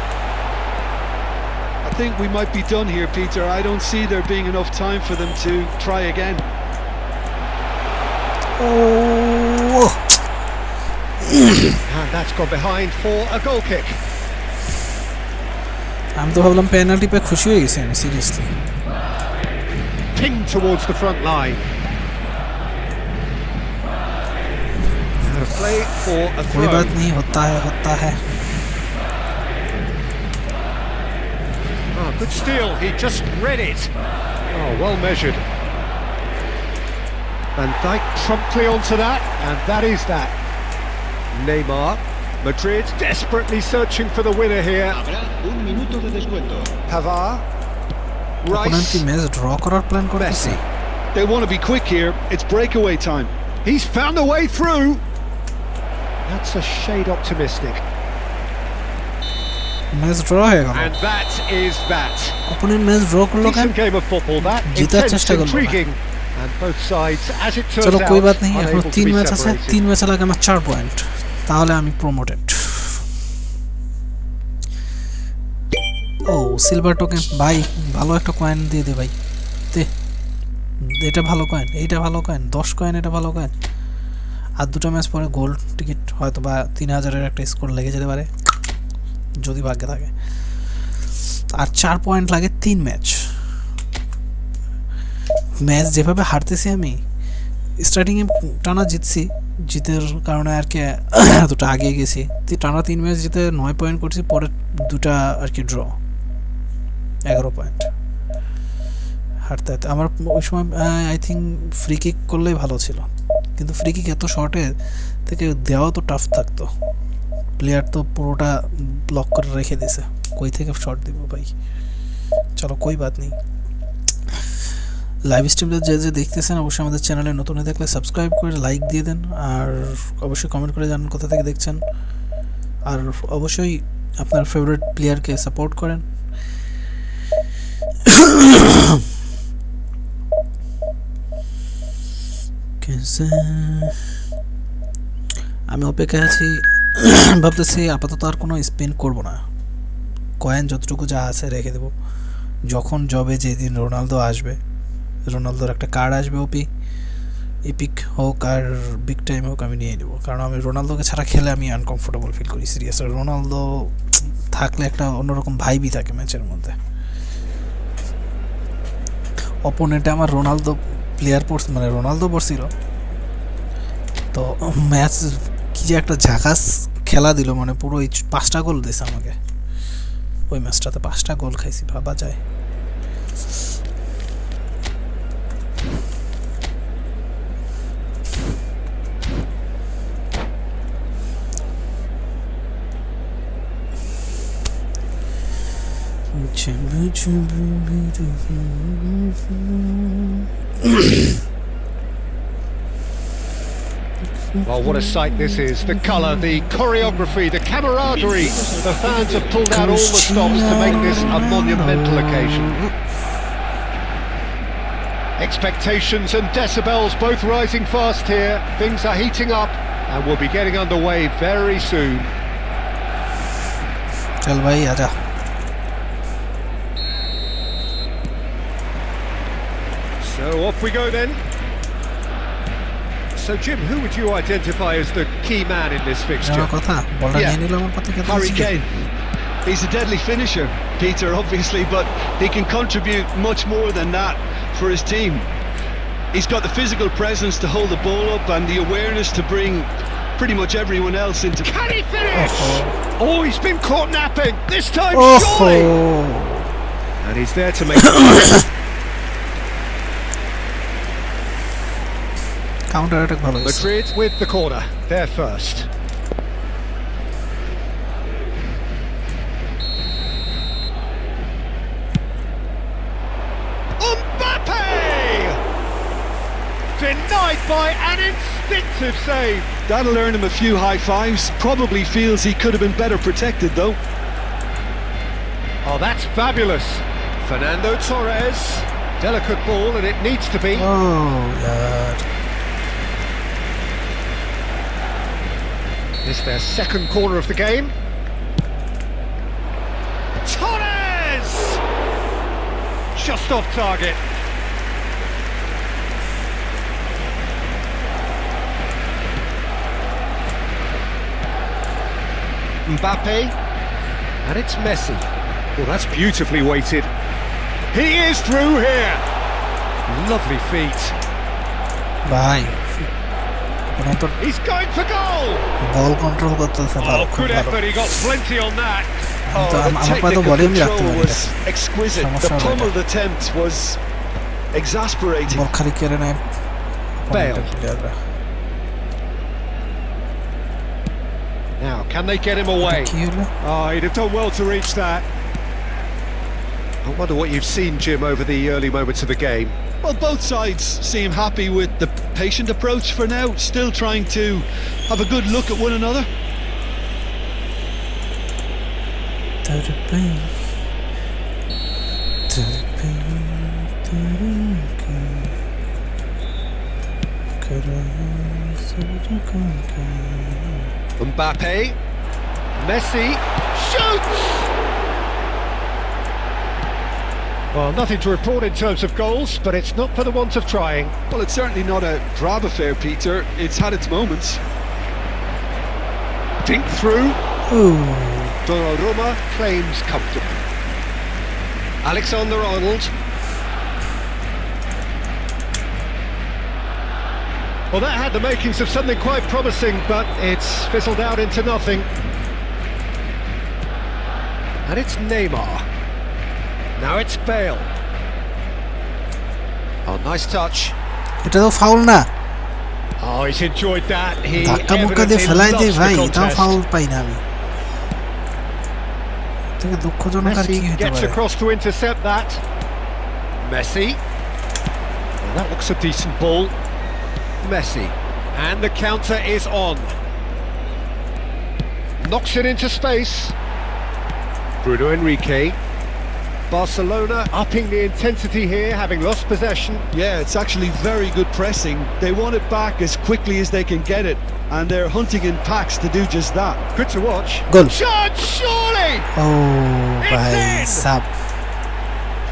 I think we might be done here, Peter. I don't see there being enough time for them to try again. Oh. And that's gone behind for a goal kick. আমি তো ভাবলাম penalty পেয়ে খুশি হয়ে গেছি আমি seriously Ping towards the front line. And a play for a throw. कोई बात नहीं होता है Oh, good steal. He just read it. Oh, well measured. Van Dijk promptly onto that, and that is that. Neymar. Madrid desperately searching for the winner here. Habrá un minuto de descuento. Pavard. Opponent की match draw करार plan करते हैं They want to be quick here. It's breakaway time. He's found a way through. That's a shade optimistic. Match draw है क्या And that is that. opponent match draw कर लो क्या Decent game of football that. जीता Intense, चेष्टा कर लो intriguing. And both sides, as it turns चलो out, कोई बात नहीं এখন unable to 3 be ম্যাচ আছে separated. 3 ম্যাচে লাগে আমার 4 পয়েন্ট তাহলে আমি প্রমোটেড ও সিলভার টোকেন ভাই ভালো একটা কয়েন দিয়ে দে ভাই দে এটা ভালো কয়েন এইটা ভালো কয়েন 10 কয়েন এটা ভালো কয়েন আর দুটো ম্যাচ পরে গোল্ড টিকিট হয়তো বা 3000 এর একটা স্কোর লেগে যেতে পারে যদি ভাগ্যে থাকে আর 4 পয়েন্ট লাগে 3 ম্যাচ ম্যাচ যেভাবে হারতেছি আমি স্টার্টিং এ টানা জিতছি জিতের কারণে আর কি এতটা আগে গেছি টানা 3 ম্যাচ জিতে 9 পয়েন্ট করছি পরে দুটো আর কি ড্র 11 পয়েন্ট হারতে হারতে আমার ওই সময় আই থিঙ্ক ফ্রি কিক করলেই ভালো ছিল কিন্তু ফ্রি কিক এত শর্টে থেকে দেওয়া তো টাফ থাকতো প্লেয়ার তো পুরোটা ব্লক করে রেখে দিয়েছে কই থেকে শট দিব ভাই চলো কোই বাত নেই লাইভ স্ট্রিমটা যে দেখতেছেন অবশ্যই আমাদের চ্যানেলে নতুন হয়ে থাকলে সাবস্ক্রাইব করে লাইক দিয়ে দেন আর অবশ্যই কমেন্ট করে জানান কোথা থেকে দেখছেন আর অবশ্যই আপনার ফেভারিট প্লেয়ারকে সাপোর্ট করেন আমি অপেক্ষায় আছি ভাবতেছি আপাতত আর কোনো স্পিন করব না কয়েন যতটুকু যা আছে রেখে দেব যখন জবে যেদিন রোনালদো আসবে রোনালদোর একটা কার্ড আসবে ওপি এপিক হোক আর বিগ টাইম হোক আমি নিয়ে নেব, কারণ আমি রোনালদোকে ছাড়া খেলে আমি আনকমফোর্টেবল ফিল করি সিরিয়াস। রোনালদো থাকলে একটা অন্যরকম ভাইবই থাকে ম্যাচের মধ্যে। অপোনেন্টে আমার রোনালদো প্লেয়ার পড়ছে, মানে রোনালদো পড়ছিল, তো ম্যাচ কি যে একটা ঝাঁকাস খেলা দিল, মানে পুরো 5টা গোল দিয়েছে আমাকে ওই ম্যাচটাতে, 5টা গোল খাইছি, ভাবা যায়। Well, what a sight this is. The colour, the choreography, the camaraderie. The fans have pulled out all the stops to make this a monumental occasion. Expectations and decibels both rising fast here. Things are heating up and we'll be getting underway very soon. चल भाई आजा। So off we go then. So Jim, who would you identify as the key man in this fixture? Harry Kane. He's a deadly finisher, Peter, obviously, but he can contribute much more than that for his team. He's got the physical presence to hold the ball up and the awareness to bring pretty much everyone else into... Can he finish? Oh, he's been caught napping. This time, surely! And he's there to make it. Counter attack ভালো। Madrid with the corner. They're first. Mbappe! Denied by an instinctive save. That'll earn him a few high fives. Probably feels he could have been better protected though. Oh, that's fabulous. Fernando Torres. Delicate ball and it needs to be. Oh, God. It's their second corner of the game. Torres! Just off target. Mbappe. And it's Messi. Oh, that's beautifully weighted. He is through here. Lovely feet. Bye. He's going for goal. Ball control করতেছে ভালো, Oh, good effort. He got plenty on that. Oh, the technical control was exquisite. The pummeled attempt was exasperating. বল খালি কেড়ে নেয় Bale. Now, can they get him away? কি হলো? Oh, he'd have done well to reach that. I wonder what you've seen, Jim, over the early moments of the game. Well, both sides seem happy with the patient approach for now, still trying to have a good look at one another. Mbappe, Messi, shoots! Well, nothing to report in terms of goals, but it's not for the want of trying. Well, it's certainly not a drab affair, Peter. It's had its moments. Dink through. Ooh. Donnarumma claims comfortable. Alexander-Arnold. Well, that had the makings of something quite promising, but it's fizzled out into nothing. And it's Neymar. Now it's Bale. Oh, nice touch. এটা তো foul না। Oh, he's enjoyed that. He ধাক্কা মুক্কা দিয়ে ফেলাই দেয় ভাই, এটাও contest. Foul পাই না আমি। থেকে দুঃখজনক আর কি Messi হতে gets পারে। across to intercept that. Messi. Well, that looks a decent ball. Messi. And the counter is on. Knocks it into space. Bruno Enrique. Barcelona upping the intensity here, having lost possession. Yeah, it's actually very good pressing. They want it back as quickly as they can get it, and they're hunting in packs to do just that. Good to watch. Goal. Shot, surely! O It's ভাই in! সাপ।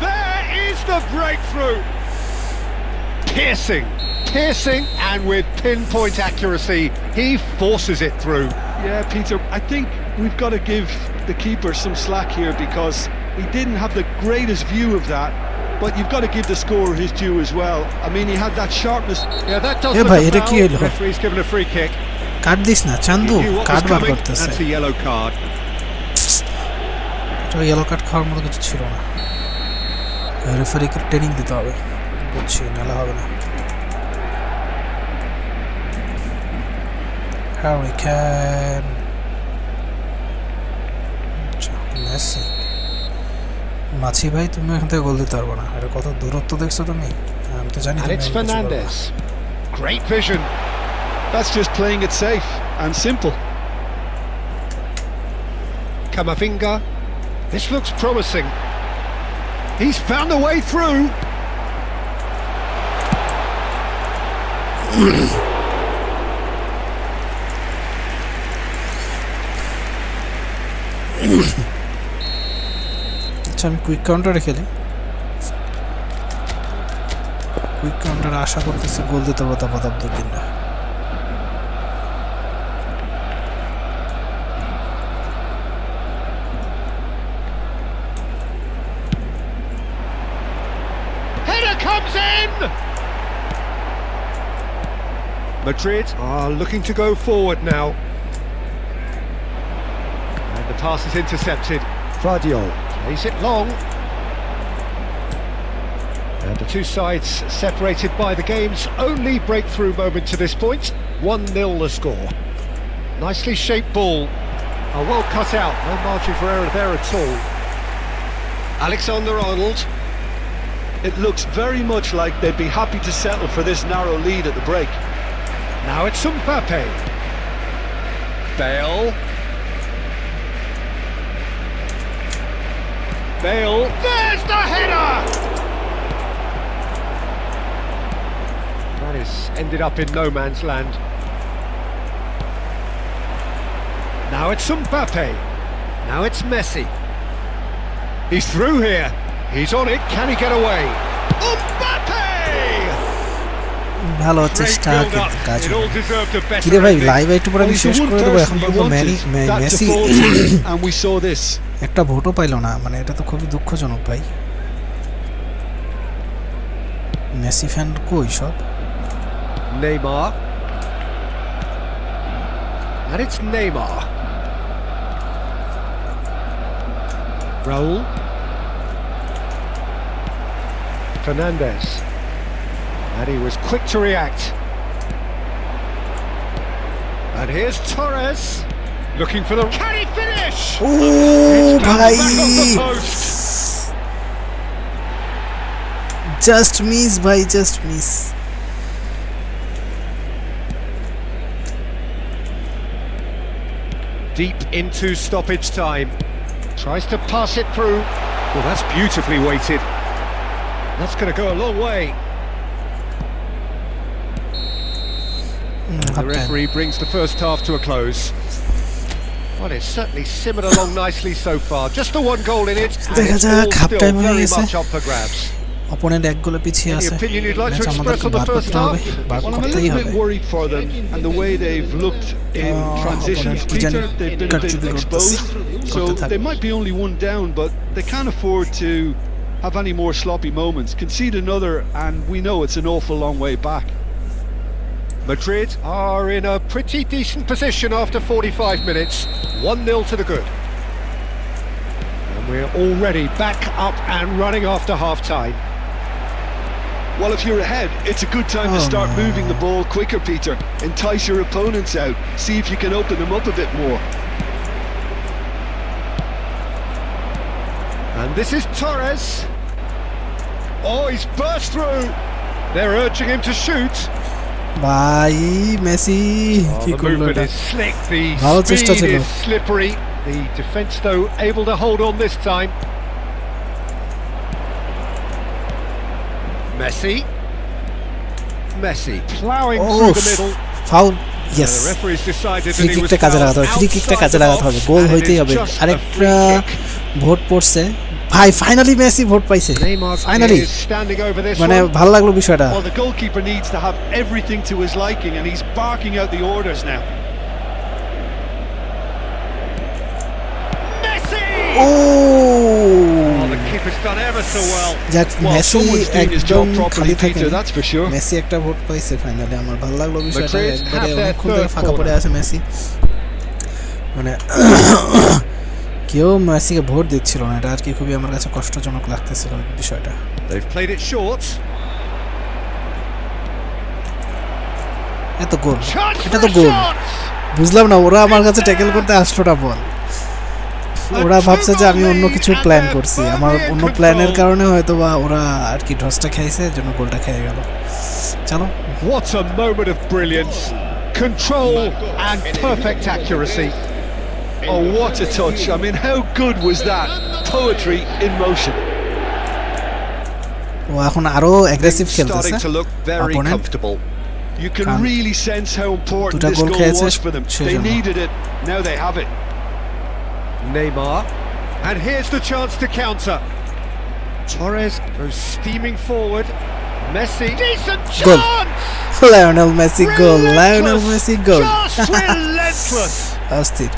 There is the breakthrough. Piercing. Piercing and with pinpoint accuracy, he forces it through. Yeah, Peter, I think we've got to give the keeper some slack here because he didn't have the greatest view of that, but you've got to give the scorer his due as well. I mean, he had that sharpness. Yeah, that does look a foul. The referee's given a free kick. Cut this না চান্দু, কাট বার করতেছে। That's a yellow card. তো yellow card খাওয়ার মতো কিছু ছিল না, রেফারিকে training দিতে হবে, বুঝছি নালে হবে না। Harry Kane, মেসি, মাছি ভাই তুমি এখান থেকে গোল দিতে পারবে না, এটা কত দূরত্ব দেখছো তুমি, আমি তো জানি। And it's Fernandes. Great vision. That's just playing it safe and simple. Camavinga. This looks promising. He's found a way through. আচ্ছা আমি কুইক কাউন্টারে খেলি, কুইক কাউন্টারে আশা করতেছি গোল দিতে পারবো তারপর দু তিনটা। Madrid are looking to go forward now. And the pass is intercepted. Vardiol plays it long. And the two sides separated by the game's only breakthrough moment to this point. 1-0 the score. Nicely shaped ball. Oh, well cut out. No margin for error there at all. Alexander-Arnold. It looks very much like they'd be happy to settle for this narrow lead at the break. Now it's Mbappe. Bale. Bale. There's the header! That is ended up in no man's land. Now it's Mbappe. Now it's Messi. He's through here. He's on it. Can he get away? Mbappe! ভালো চেষ্টা কিন্তু কাজ কিরে ভাই live একটু পরে আমি শেষ করে দেবো, এখন পর্যন্ত মেসি একটা ভোটও পাইলো না, মানে এটা তো খুবই দুঃখজনক ভাই। মেসি ফ্যান কই সব? Neymar. And it's Neymar. Raul. Fernandes. And he was quick to react. And here's Torres. Looking for the... Can he finish? Oh, bhai. Just miss, bhai, just miss. Deep into stoppage time. Tries to pass it through. Well, that's beautifully weighted. That's going to go a long way. The referee brings the first half to a close. Well, it's certainly simmered along nicely so far. Just the one goal in it, and it's all still very much up for grabs. Opponent এক গোলে পিছিয়ে আছে। Any opinion you'd like to express on the first half? Well, I'm a little bit worried for them and the way they've looked in transitions, Peter. They've been a bit exposed, so they might be only one down, but they can't afford to have any more sloppy moments. Concede another, and we know it's an awful long way back. Madrid are in a pretty decent position after 45 minutes. 1-0 to the good. And we're already back up and running after half-time. Well, if you're ahead, it's a good time to start moving the ball quicker, Peter. Entice your opponents out. See if you can open them up a bit more. And this is Torres. Oh, he's burst through. They're urging him to shoot. ভাই Messi কি করলো এটা? ভালো চেষ্টা ছিল। Slippery. The defence though able to hold on this time. Messi ploughing through the middle. Foul. Yes. The referee's decided free কিকটা কাজে লাগাতে হবে, ফ্রি কিকটা কাজে লাগাতে হবে, গোল হইতেই হবে। আরেকটা ভোট পড়ছে ভাই ফাইনালি মেসি ভোট পাইছে ফাইনালি মানে ভালো লাগলো বিষয়টা Well, the goalkeeper needs to have everything to his liking and he's barking out the orders now. ও The keeper's done ever so well. যাক Well, Messi someone's doing his একদম job properly, খালি থাকে Peter, that's for sure. Messi একটা vote পাইছে finally আমার ভালো লাগলো বিষয়টা Madrid একবারে have their অনেকক্ষণ ধরে third ফাঁকা পড়ে corner. আছে মেসি মানে কেউ মেসিকে ভোট দিচ্ছিল না এটা আর কি খুবই আমার কাছে কষ্টজনক লাগতেছিল বিষয়টা They've played it short. এত গোল Chance এটা for তো a গোল shot. বুঝলাম না ওরা আমার কাছে ট্যাকেল করতে আসলোটা বল ওরা ভাবছে যে আমি অন্য কিছু প্ল্যান করছি আমার অন্য প্ল্যানের কারণে হয়তো বা ওরা আর কি ঢসটা খাইছে জন্য গোলটা খেয়ে গেল চলো What a moment of brilliance. Control and perfect accuracy. Oh, what a touch. I mean, how good was that? Poetry in motion. ও এখন আরো অ্যাগ্রেসিভ খেলতেছে Starting to look very opponent. comfortable. You can Can't- really sense how important দুটা this goal goal খেয়েছে, was for them. সেই They জন্য। needed it, now they have it. Neymar. And here's the chance to counter. Torres goes steaming forward. Messi. Decent Goal. chance! Lionel Messi goal Lionel Relentless. Messi goal Just relentless. অস্থির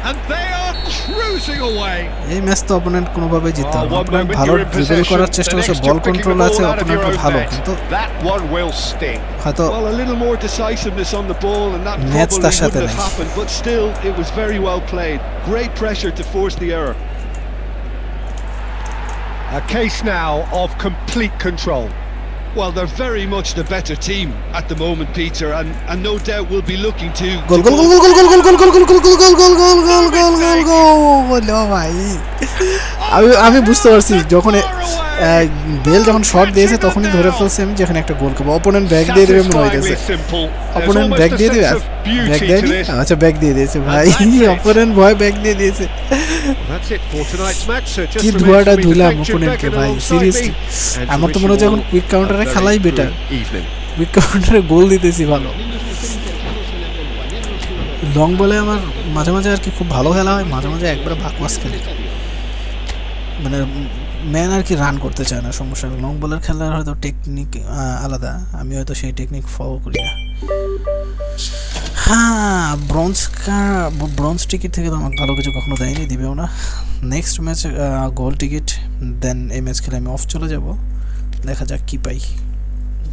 And they are cruising away. এই match তো opponent কোনোভাবে জিততে Oh, হবে one opponent moment ভালো you're in dribble possession, করার the চেষ্টা করছে next ball you're picking control the আছে ball out of your opponent own ভালো net. কিন্তু That one will sting. হয়তো Well, a little more decisiveness on the ball and that Nets probably তার সাথে wouldn't have নাই। happened, but still, it was very well played. Great pressure to force the error. A case now of complete control. Well, they're very much the better team at the moment, Peter, and no doubt will be looking to goal goal goal goal goal goal goal goal goal goal goal goal goal goal goal goal goal গোল ও ভাই আমি বুঝতে পারছি যখন bell যখন shot দিয়েছে তখনই ধরে ফেলছি আমি যেখানে একটা গোল খাবো অপোনেন্ট ব্যাক দিয়ে দেবে মনে হইতেছে Satisfyingly simple. There's opponent almost back a দিয়ে দিবে sense of ব্যাক beauty দিয়ে to this. আচ্ছা ব্যাক দিয়ে দিয়েছে ভাই অপোনেন্ট ভয় ব্যাক দিয়ে দিয়েছে That's it for tonight's match. So just কি remains ধোয়াটা for me to ধুলাম thank you অপোনেন্টকে back ভাই alongside seriously me and to আমার তো wish মনে you হচ্ছে এখন all কুইক a কাউন্টারে very খেলাই good বেটার evening. কুইক কাউন্টারে গোল দিতেছি ভালো লং বলে আমার মাঝে মাঝে আর কি খুব ভালো খেলা হয় মাঝে মাঝে একবারে বাকওয়াস খেলি মানে ম্যান আর কি রান করতে চায় না সমস্যা লং বলের খেলার হয়তো টেকনিক আলাদা আমি হয়তো সেই টেকনিক ফলো করি না হ্যাঁ ব্রঞ্জ টিকিট থেকে তো আমাকে ভালো কিছু কখনো দেয়নি দিবেও না নেক্সট ম্যাচ গোল টিকিট দেন এই ম্যাচ খেলে আমি অফ চলে যাব দেখা যাক কী পাই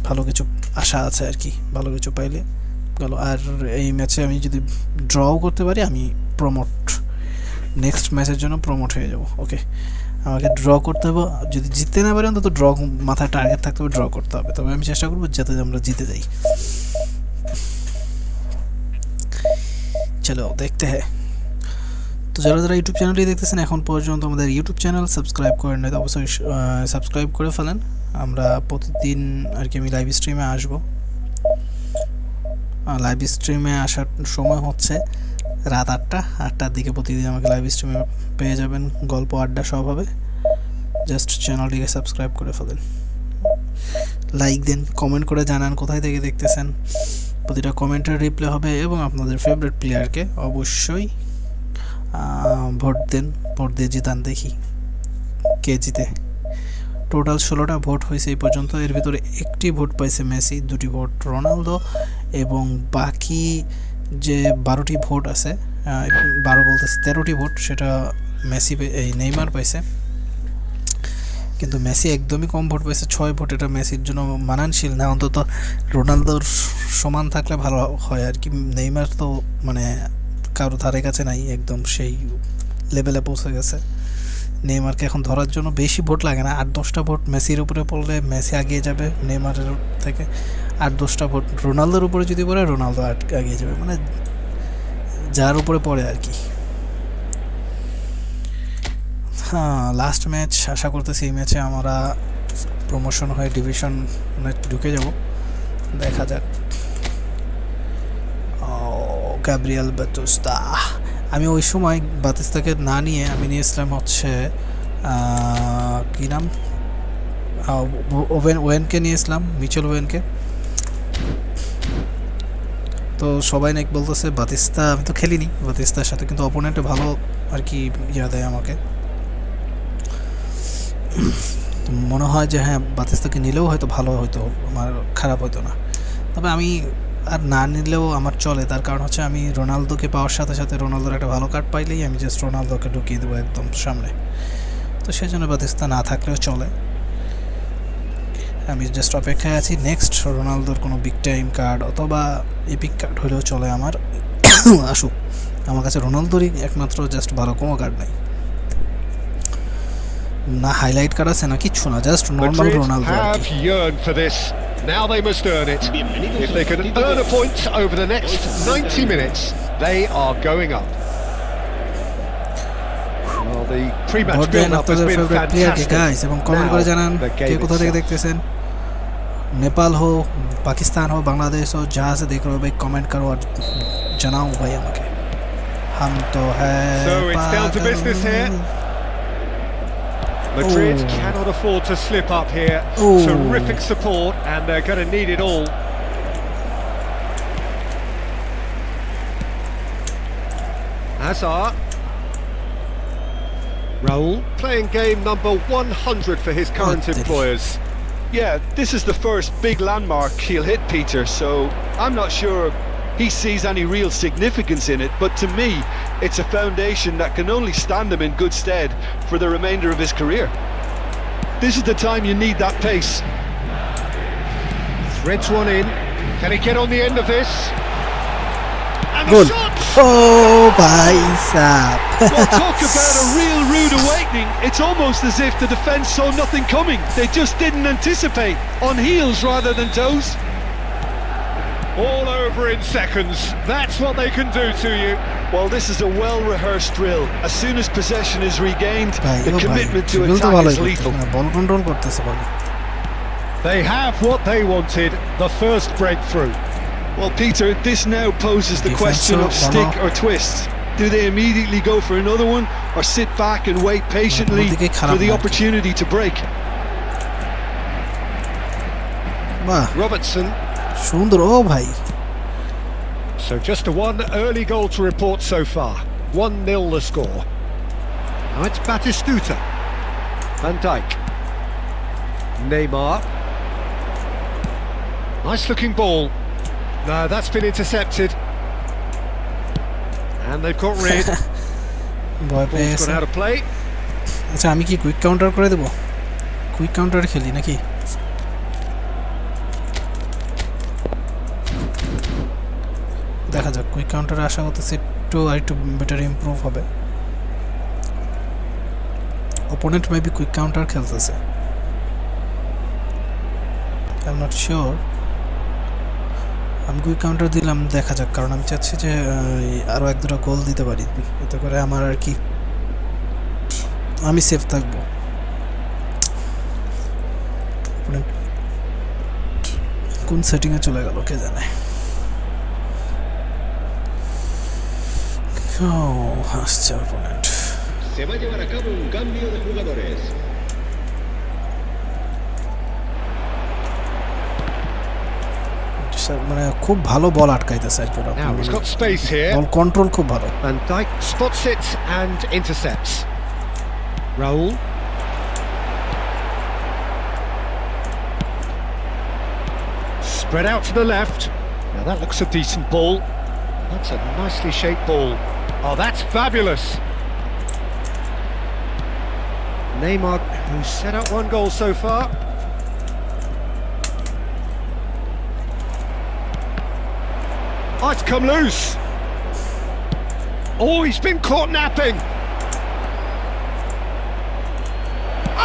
ভালো কিছু আশা আছে আর কি ভালো কিছু পাইলে গেল আর এই ম্যাচে আমি যদি ড্রও করতে পারি আমি প্রমোট নেক্সট ম্যাচের জন্য প্রমোট হয়ে যাব ওকে আমাকে ড্র করতে হবে যদি জিততে না পারি অন্তত ড্র মাথায় টার্গেট থাকতে হবে ড্র করতে হবে তবে আমি চেষ্টা করবো যাতে আমরা জিতে যাই চলো দেখতে হ্যাঁ তো যারা যারা ইউটিউব চ্যানেলটি দেখতেছেন এখন পর্যন্ত আমাদের ইউটিউব চ্যানেল সাবস্ক্রাইব করেন না তো অবশ্যই সাবস্ক্রাইব করে ফেলেন আমরা প্রতিদিন আর কি আমি লাইভ স্ট্রিমে আসবো লাইভ স্ট্রিমে আসার সময় হচ্ছে রাত 8টার দিকে প্রতিদিন আমাকে লাইভ স্ট্রিমে পেয়ে যাবেন গল্প আড্ডা সব হবে জাস্ট চ্যানেলটিকে সাবস্ক্রাইব করে ফেলেন লাইক দেন কমেন্ট করে জানান কোথায় থেকে দেখতেছেন প্রতিটা কমেন্টের রিপ্লাই হবে এবং আপনাদের ফেভারিট প্লেয়ারকে অবশ্যই ভোট দেন ভোট দিয়ে জিতান দেখি কে জিতে টোটাল 16টা ভোট হয়েছে এই পর্যন্ত এর ভিতরে একটি ভোট পাইছে মেসি 2টি ভোট রোনালদো এবং বাকি যে 12টি ভোট আছে 12 বলতেছে 13টি ভোট সেটা মেসি এই নেইমার পাইছে কিন্তু মেসি একদমই কম ভোট পাইছে 6 ভোট এটা মেসির জন্য মানানশীল না অন্তত রোনালদোর সমান থাকলে ভালো হয় আর কি নেইমার তো মানে কারো ধারে কাছে নাই একদম সেই লেভেলে পৌঁছে গেছে নেইমারকে এখন ধরার জন্য বেশি ভোট লাগে না 8-10টা ভোট মেসির উপরে পড়লে মেসি এগিয়ে যাবে নেইমারের থেকে 8-10টা ভোট রোনালদোর উপরে যদি পড়ে রোনালদো এগিয়ে যাবে মানে যার উপরে পড়ে আর কি হ্যাঁ লাস্ট ম্যাচ আশা করতেছি এই ম্যাচে আমরা প্রমোশন হয়ে ডিভিশনে ঢুকে যাব দেখা যাক গ্যাব্রিয়েল বাতিস্তা আমি ওই সময় বাতিস্তাকে না নিয়ে আমি নিয়েছিলাম হচ্ছে কী নাম ওয়েনকে নিয়েছিলাম মিচেল ওয়েনকে তো সবাই নাকি বলতেছে বাতিস্তা আমি তো খেলিনি বাতিস্তার সাথে কিন্তু অপোনেন্টে ভালো আর কি ইয়া দেয় আমাকে মনে হয় যে হ্যাঁ বাতিস্তাকে নিলেও হয়তো ভালো হতো, আমার খারাপ হতো না। তবে আমি আর না নিলেও আমার চলে, তার কারণ হচ্ছে আমি রোনালদোকে পাওয়ার সাথে সাথে রোনালদোর একটা ভালো কার্ড পাইলেই আমি জাস্ট রোনালদোকে ঢুকিয়ে দেবো একদম সামনে। তো সেই জন্য বাতিস্তা না থাকলেও চলে। আমি জাস্ট অপেক্ষায় আছি নেক্সট রোনালদোর কোনো বিগ টাইম কার্ড অথবা এপিক কার্ড হলেও চলে আমার আসুক। আমার কাছে রোনালদোরই একমাত্র জাস্ট ভালো কোনো কার্ড নাই, না হাইলাইট কার্ড আছে না কিচ্ছু না, জাস্ট নর্মাল রোনালদো আর কি। Now they must earn it. If they can earn a point over the next 90 minutes, they are going up. Well, the pre-match build-up has been fantastic. Guys, এবং comment করে জানান কে কোথা থেকে দেখতেছেন, নেপাল हो, पाकिस्तान हो, बांग्लादेश हो, जहाँ से देख रहे हो भाई कमेंट करो और जनाओ भाई हमें। हम तो है So it's down to business here. Madrid cannot afford to slip up here. Terrific support, and they're going to need it all. Hazard. Raul playing game number 100 for his current employers. Yeah, this is the first big landmark he'll hit, Peter, so I'm not sure he sees any real significance in it, but to me it's a foundation that can only stand him in good stead for the remainder of his career. This is the time you need that pace. Threads one in. Can he get on the end of this? And Good. the shot! Oh, bhai sahab. Well, talk about a real rude awakening. It's almost as if the defence saw nothing coming. They just didn't anticipate, on heels rather than toes. All over in seconds. That's what they can do to you. Well, this is a well-rehearsed drill. As soon as possession is regained, the commitment to attack is lethal. Ball control করতেছে বলে। They have what they wanted, the first breakthrough. Well, Peter, this now poses the question of stick or twist. Do they immediately go for another one, or sit back and wait patiently for the opportunity to break? Robertson. সুন্দর ও ভাই। So just a one early goal to report so far. 1-0 the score. Now it's Batistuta. Van Dijk. Neymar. Nice looking ball. No, that's been intercepted. And they've got rid. Ball's gone out of play. আচ্ছা আমি কি quick counter করে দেব? Quick counter খেলি নাকি? দেখা যাক, quick কাউন্টারে আশা করতেছি একটু বেটার ইমপ্রুভ হবে। অপোনেন্ট মেবি কুইক কাউন্টার খেলতেছে, আই এম নট শিওর। আমি কুইক কাউন্টার দিলাম, দেখা যাক, কারণ আমি চাচ্ছি যে আরও এক দুটো গোল দিতে পারি, এতে করে আমার আর কি আমি সেফ থাকবো। কোন সেটিংয়ে চলে গেল কে জানে। আসছে opponent. Se va a llevar a cabo un cambio de jugadores. মানে খুব ভালো বল আটকাইতেছে আর কি ওরা। Now he's got space here. Ball control খুব ভালো। Van Dijk spots it and intercepts. Raul. Spread out to the left. Now that looks a decent ball. That's a nicely shaped ball. Oh, that's fabulous. Neymar, who's set up one goal so far. Oh, it's come loose. Oh, he's been caught napping.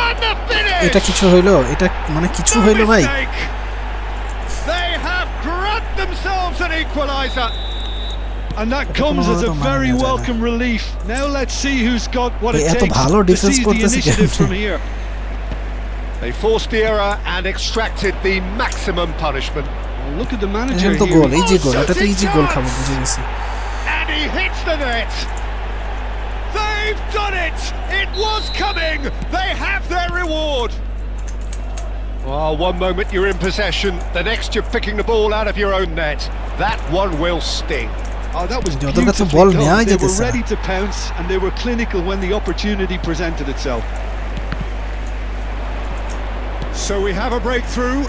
And the finish! এটা কিছু হইলো, এটা মানে কিছু হইলো ভাই। They have grabbed themselves an equaliser. And that comes as a very welcome relief. Now let's see who's got what it takes to seize the initiative from here. They forced the error and extracted the maximum punishment. Well, look at the manager here. Goal, easy goal, এটা তো easy গোল খাবো, বুঝে গেছি। And he hits the net. They've done it. It was coming. They have their reward. Oh, one moment you're in possession, the next you're picking the ball out of your own net. That one will sting. Oh, that was beautifully done. They were ready to pounce and they were clinical when the opportunity presented itself. So we have a breakthrough.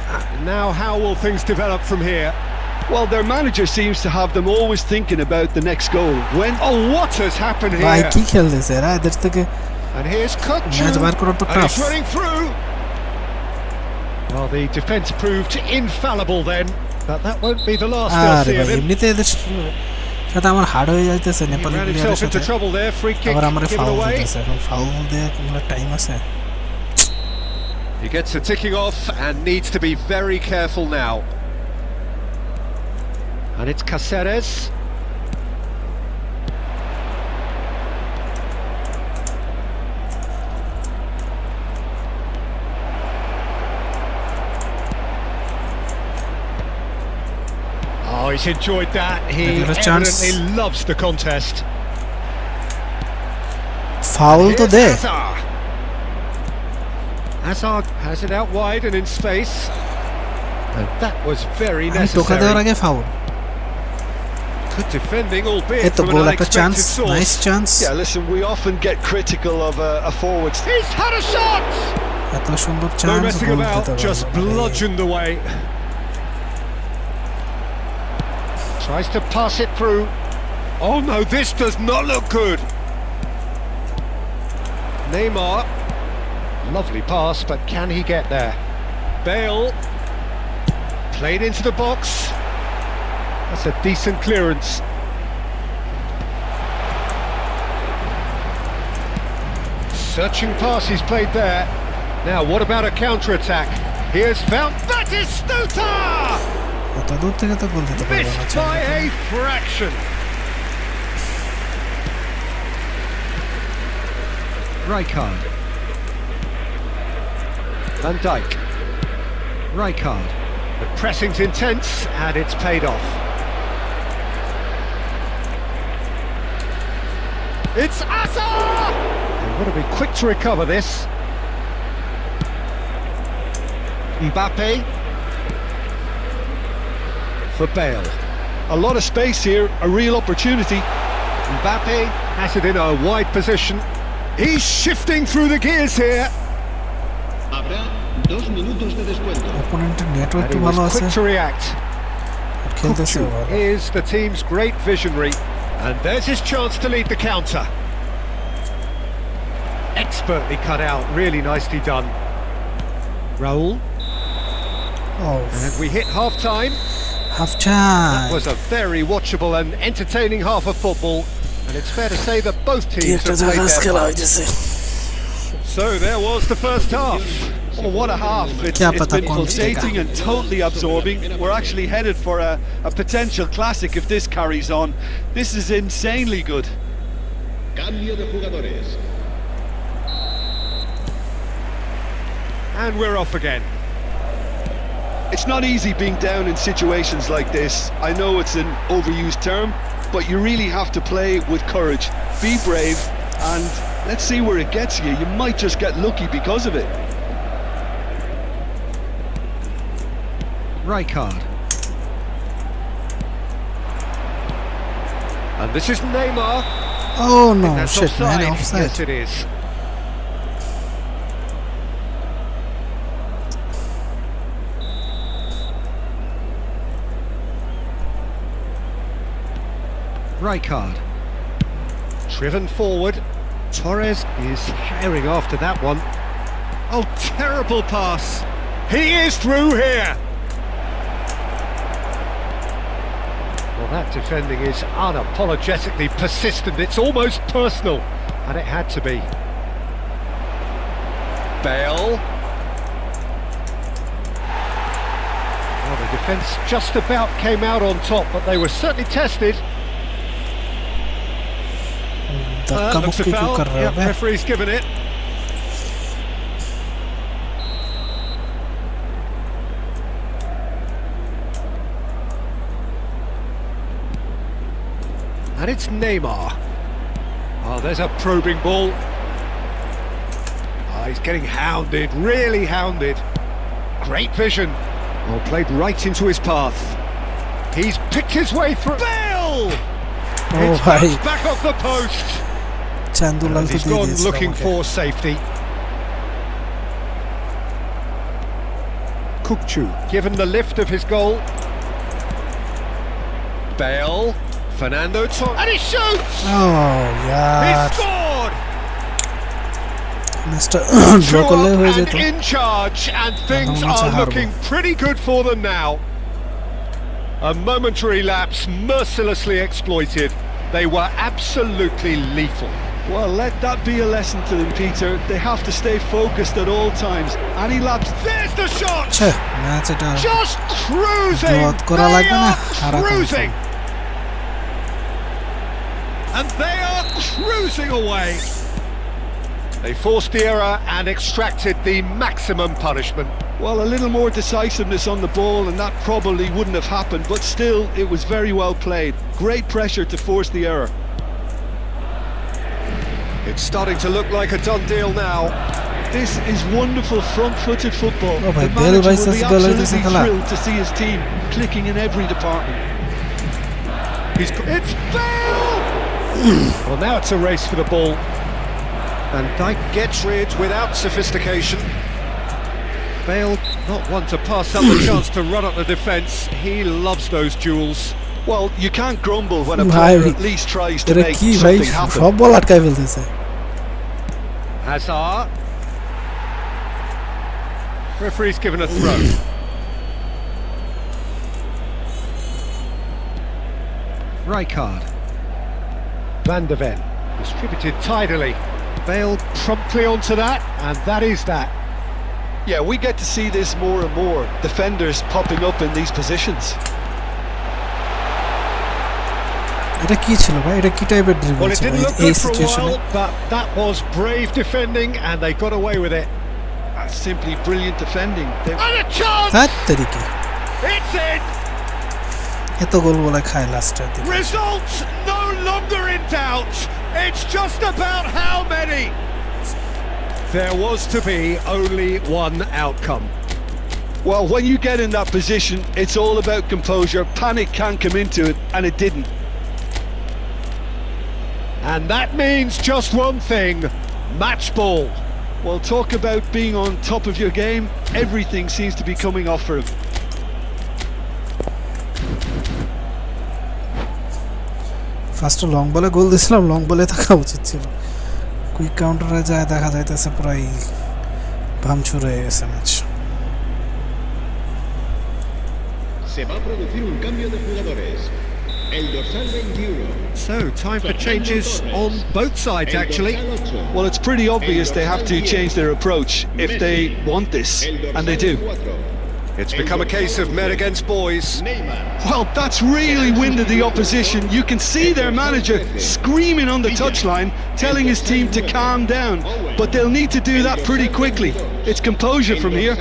Now how will things develop from here? Well, their manager seems to have them always thinking about the next goal. When Oh, what has happened ভাই here? কি খেলতেছে এরা এদের থেকে And here's Kutchu. Match বার করা তো And tough he's running through. Well, the defence proved infallible then, but that won't be the last they'll আরে see ভাই of him. এমনিতে এদের সাথে আমার হার্ড হয়ে যাইতেছে He নেপালি ran প্লেয়ারের himself into সাথে trouble there. Free kick আবার আমারে given ফাউল away. দিতেছে এখন ফাউল দিয়ে কোনো টাইম আছে He gets the ticking off and needs to be very careful now. And it's Caceres. Oh, he's enjoyed that. He Maybe a chance. evidently loves the contest. Foul তো Here's they Hazard. Hazard has it out wide and in space. And that was very আমি টোকা দেওয়ার necessary. আগে foul Good defending, এই albeit তো from goal an একটা chance unexpected nice source. Chance yeah, listen, we often get critical of a forward. He's had a shot! এত সুন্দর No chance messing goal about, দিতে just পারলো না। bludgeoned away. Tries to pass it through. Oh no, this does not look good. Neymar. Lovely pass, but can he get there? Bale. Played into the box. That's a decent clearance. Searching pass he's played there. Now, what about a counter-attack? Here's found Batistuta! এত দূর থেকে তো গোল দিতে পারবে না Missed by a fraction. Rijkaard. Van Dijk. Rijkaard. The pressing's intense and it's paid off. It's Hazard! They've got to be quick to recover this. Mbappe. For Bale. A lot of space here, a real opportunity. Mbappe has it in a wide position. He's shifting through the gears here. Habrá 2 minutos de descuento. অপোনেন্টের network And একটু he ভালো was আছে quick to react. আর খেলতেছে Kutchu ভালো is the team's great visionary. And there's his chance to lead the counter. Expertly cut out, really nicely done. Raul. ও And we hit half-time. Half That time was a very watchable and entertaining half of football. And it's fair to say that both teams একটা have জায়গা played their খেলা part. হইতেছে So there was the first half. Oh, what a half. It's क्या been पता कौन pulsating and totally absorbing. We're actually headed for a potential classic if this carries on. This is insanely good. Cambio de jugadores. And we're off again. It's not easy being down in situations like this. I know it's an overused term, but you really have to play with courage. Be brave, and let's see where it gets you. You might just get lucky because of it. Rijkaard. And this is Neymar. ও no That's shit man offside. Offside Yes, it is. Rijkaard. Driven forward. Torres is herring after that one. Oh, terrible pass. He is through here. Well, that defending is unapologetically persistent. It's almost personal, and it had to be. Bale. Well, the defence just about came out on top, but they were certainly tested. धक्का Looks a मुक्की क्यों foul. कर रहा Yep, है बे? referee's given it. And it's Neymar. Oh, there's a probing ball. Oh, he's getting hounded, really hounded. Great vision. Oh, played right into his path. He's picked his way through. Bale! O It's ভাই bounced back off the post. চান্দুলাল And তো he's দিয়ে gone দিয়েছিল looking আমাকে for safety. Kukçu, given the lift of his goal. Bale, Fernando Torres, and he shoots! Oh, He yeah. scored! Mr. Drew draw করলে up হয়ে and যেত in charge, and things মনে হচ্ছে are হারবো। looking pretty good for them now. A momentary lapse mercilessly exploited. They were absolutely lethal. Well, let that be a lesson to them, Peter. They have to stay focused at all times. Any lapse. There's the shot! ছে match এটা Just cruising! Draw করা They লাগবে না, are হারা cruising! And they are cruising away! They forced the error and extracted the maximum punishment. Well, a little more decisiveness on the ball and that probably wouldn't have happened, but still, it was very well played. Great pressure to force the error. It's starting to look like a done deal now. This is wonderful front-footed football. Oh, ভাই, The Bale manager ভাইসেস will be Bale হইতেছে absolutely খেলা। thrilled to see his team clicking in every department. It's Bale! Well, now it's a race for the ball. And Dyke gets rid without sophistication. Bale, not one to pass up the chance to run up the defence. He loves those duels. Well, you can't grumble when a ভাই, player at least tries to এটা make কি ভাই something happen. সব বল আটকায় ফেলতেছে Hazard. Referee's given a throw. Rijkaard. Van der Ven. Distributed tidily. Bale promptly onto that, and that is that. Yeah, we get to see this more and more. Defenders popping up in these positions. এটা কি ছিল ভাই এটা কি টাইপের dribble Well, it ছিল didn't look এই good for a সিচুয়েশনে while, but that was brave defending, and they got away with it. That's simply brilliant defending. And a chance! হ্যাঁ তারিখে It's in! এত গোল বলে খায় লাস্টের দিকে Results no longer in doubt. It's just about how many. There was to be only one outcome. Well, when you get in that position, it's all about composure. Panic can't come into it, and it didn't. And that means just one thing, match ball. Well, talk about being on top of your game. Everything seems to be coming off for him. ফার্স্টে long বলে গোল দিছিলাম long বলে থাকা উচিত ছিল quick কাউন্টারে যায় দেখা যাইতেছে প্রায় ভাঙচুর হয়ে গেছে match Se va a producir un cambio de jugadores. El dorsal 21. So, time for changes on both sides, actually. Well, it's pretty obvious they have to change their approach if they want this, and they do. It's become a case of men against boys. Well, that's really winded the opposition. You can see their manager screaming on the touchline, telling his team to calm down, but they'll need to do that pretty quickly. It's composure from here.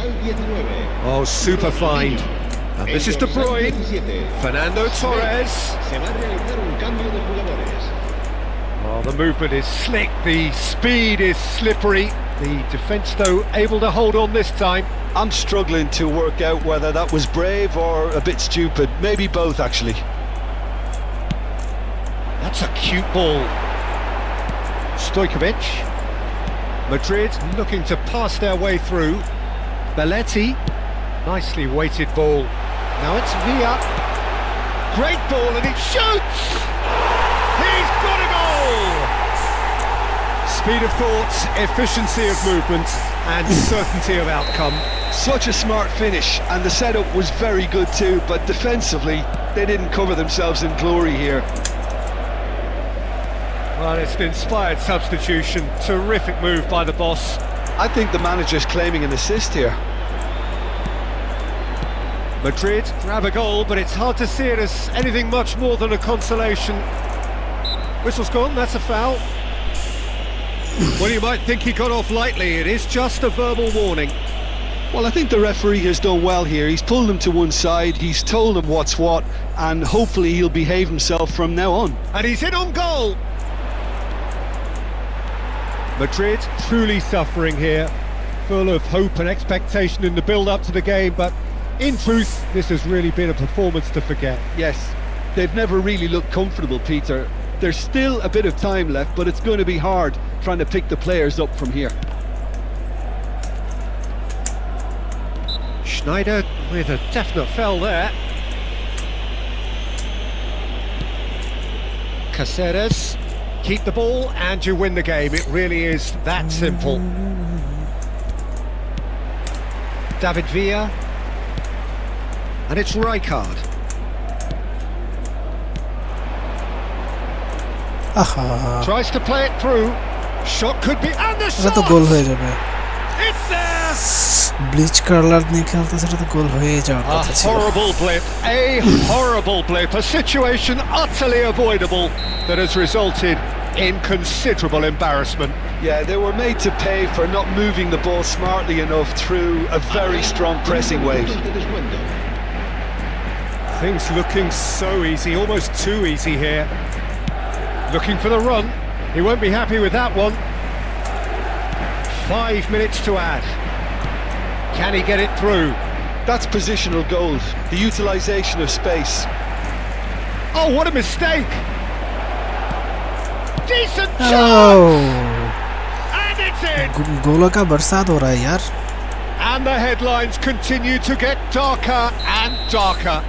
Oh, super find. And this is De Bruyne. Fernando Torres. Se va a realizar un cambio de jugadores. Oh, the movement is slick, the speed is slippery. The defence, though, able to hold on this time. I'm struggling to work out whether that was brave or a bit stupid. Maybe both, actually. That's a cute ball. Stojkovic. Madrid looking to pass their way through. Belletti. Nicely weighted ball. Now it's Villa. Great ball and he shoots! He's got a goal! Speed of thought, efficiency of movement and certainty of outcome. Such a smart finish, and the setup was very good too, but defensively they didn't cover themselves in glory here. Well, it's an inspired substitution. Terrific move by the boss. I think the manager's claiming an assist here. Madrid grab a goal, but it's hard to see it as anything much more than a consolation. Whistle's gone, that's a foul. Well, you might think he got off lightly, it is just a verbal warning. Well, I think the referee has done well here. He's pulled him to one side, he's told him what's what, and hopefully he'll behave himself from now on. And he's in on goal! Madrid truly suffering here, full of hope and expectation in the build-up to the game, but in truth, this has really been a performance to forget. Yes, they've never really looked comfortable, Peter. There's still a bit of time left, but it's going to be hard trying to pick the players up from here. Schneider with a definite foul there. Caceres, keep the ball and you win the game. It really is that simple. David Villa. And it's Rijkaard. Tries to play it through. Shot could be, and the এটা তো shot! গোল হয়ে যাবে It's there! Bleach colour নিয়ে খেলতে সেটা তো গোল হয়ে যাওয়ার A কথা ছিল horrible blip, a situation utterly avoidable that has resulted in considerable embarrassment. Yeah, they were made to pay for not moving the ball smartly enough through a very strong pressing wave. Things looking so easy, almost too easy here. Looking for the run. He won't be happy with that one. 5 minutes to add. Can he get it through? That's positional gold, the utilisation of space. Oh, what a mistake! Decent Oh, shot! And it's in! गोलों का बरसात हो रहा है यार. And the headlines continue to get darker and darker.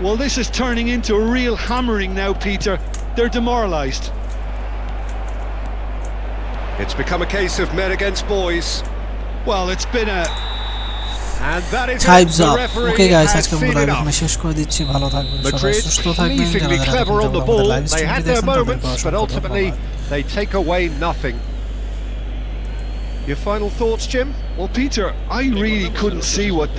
Well, this is turning into a real hammering now, Peter. They're demoralised. It's become a case of men against boys. Well, it's been a... And that is Time's it. The up. referee Okay guys, has আজকে seen আমরা enough. Live শেষ করে দিচ্ছি. ভালো থাকবেন সবাই, Madrid সুস্থ থাকবেন. pleasingly যারা clever on the ball. They had their moments, but অসংখ্য ultimately ধন্যবাদ. they take away nothing. Your final thoughts, Jim? Well, Peter, I really couldn't see what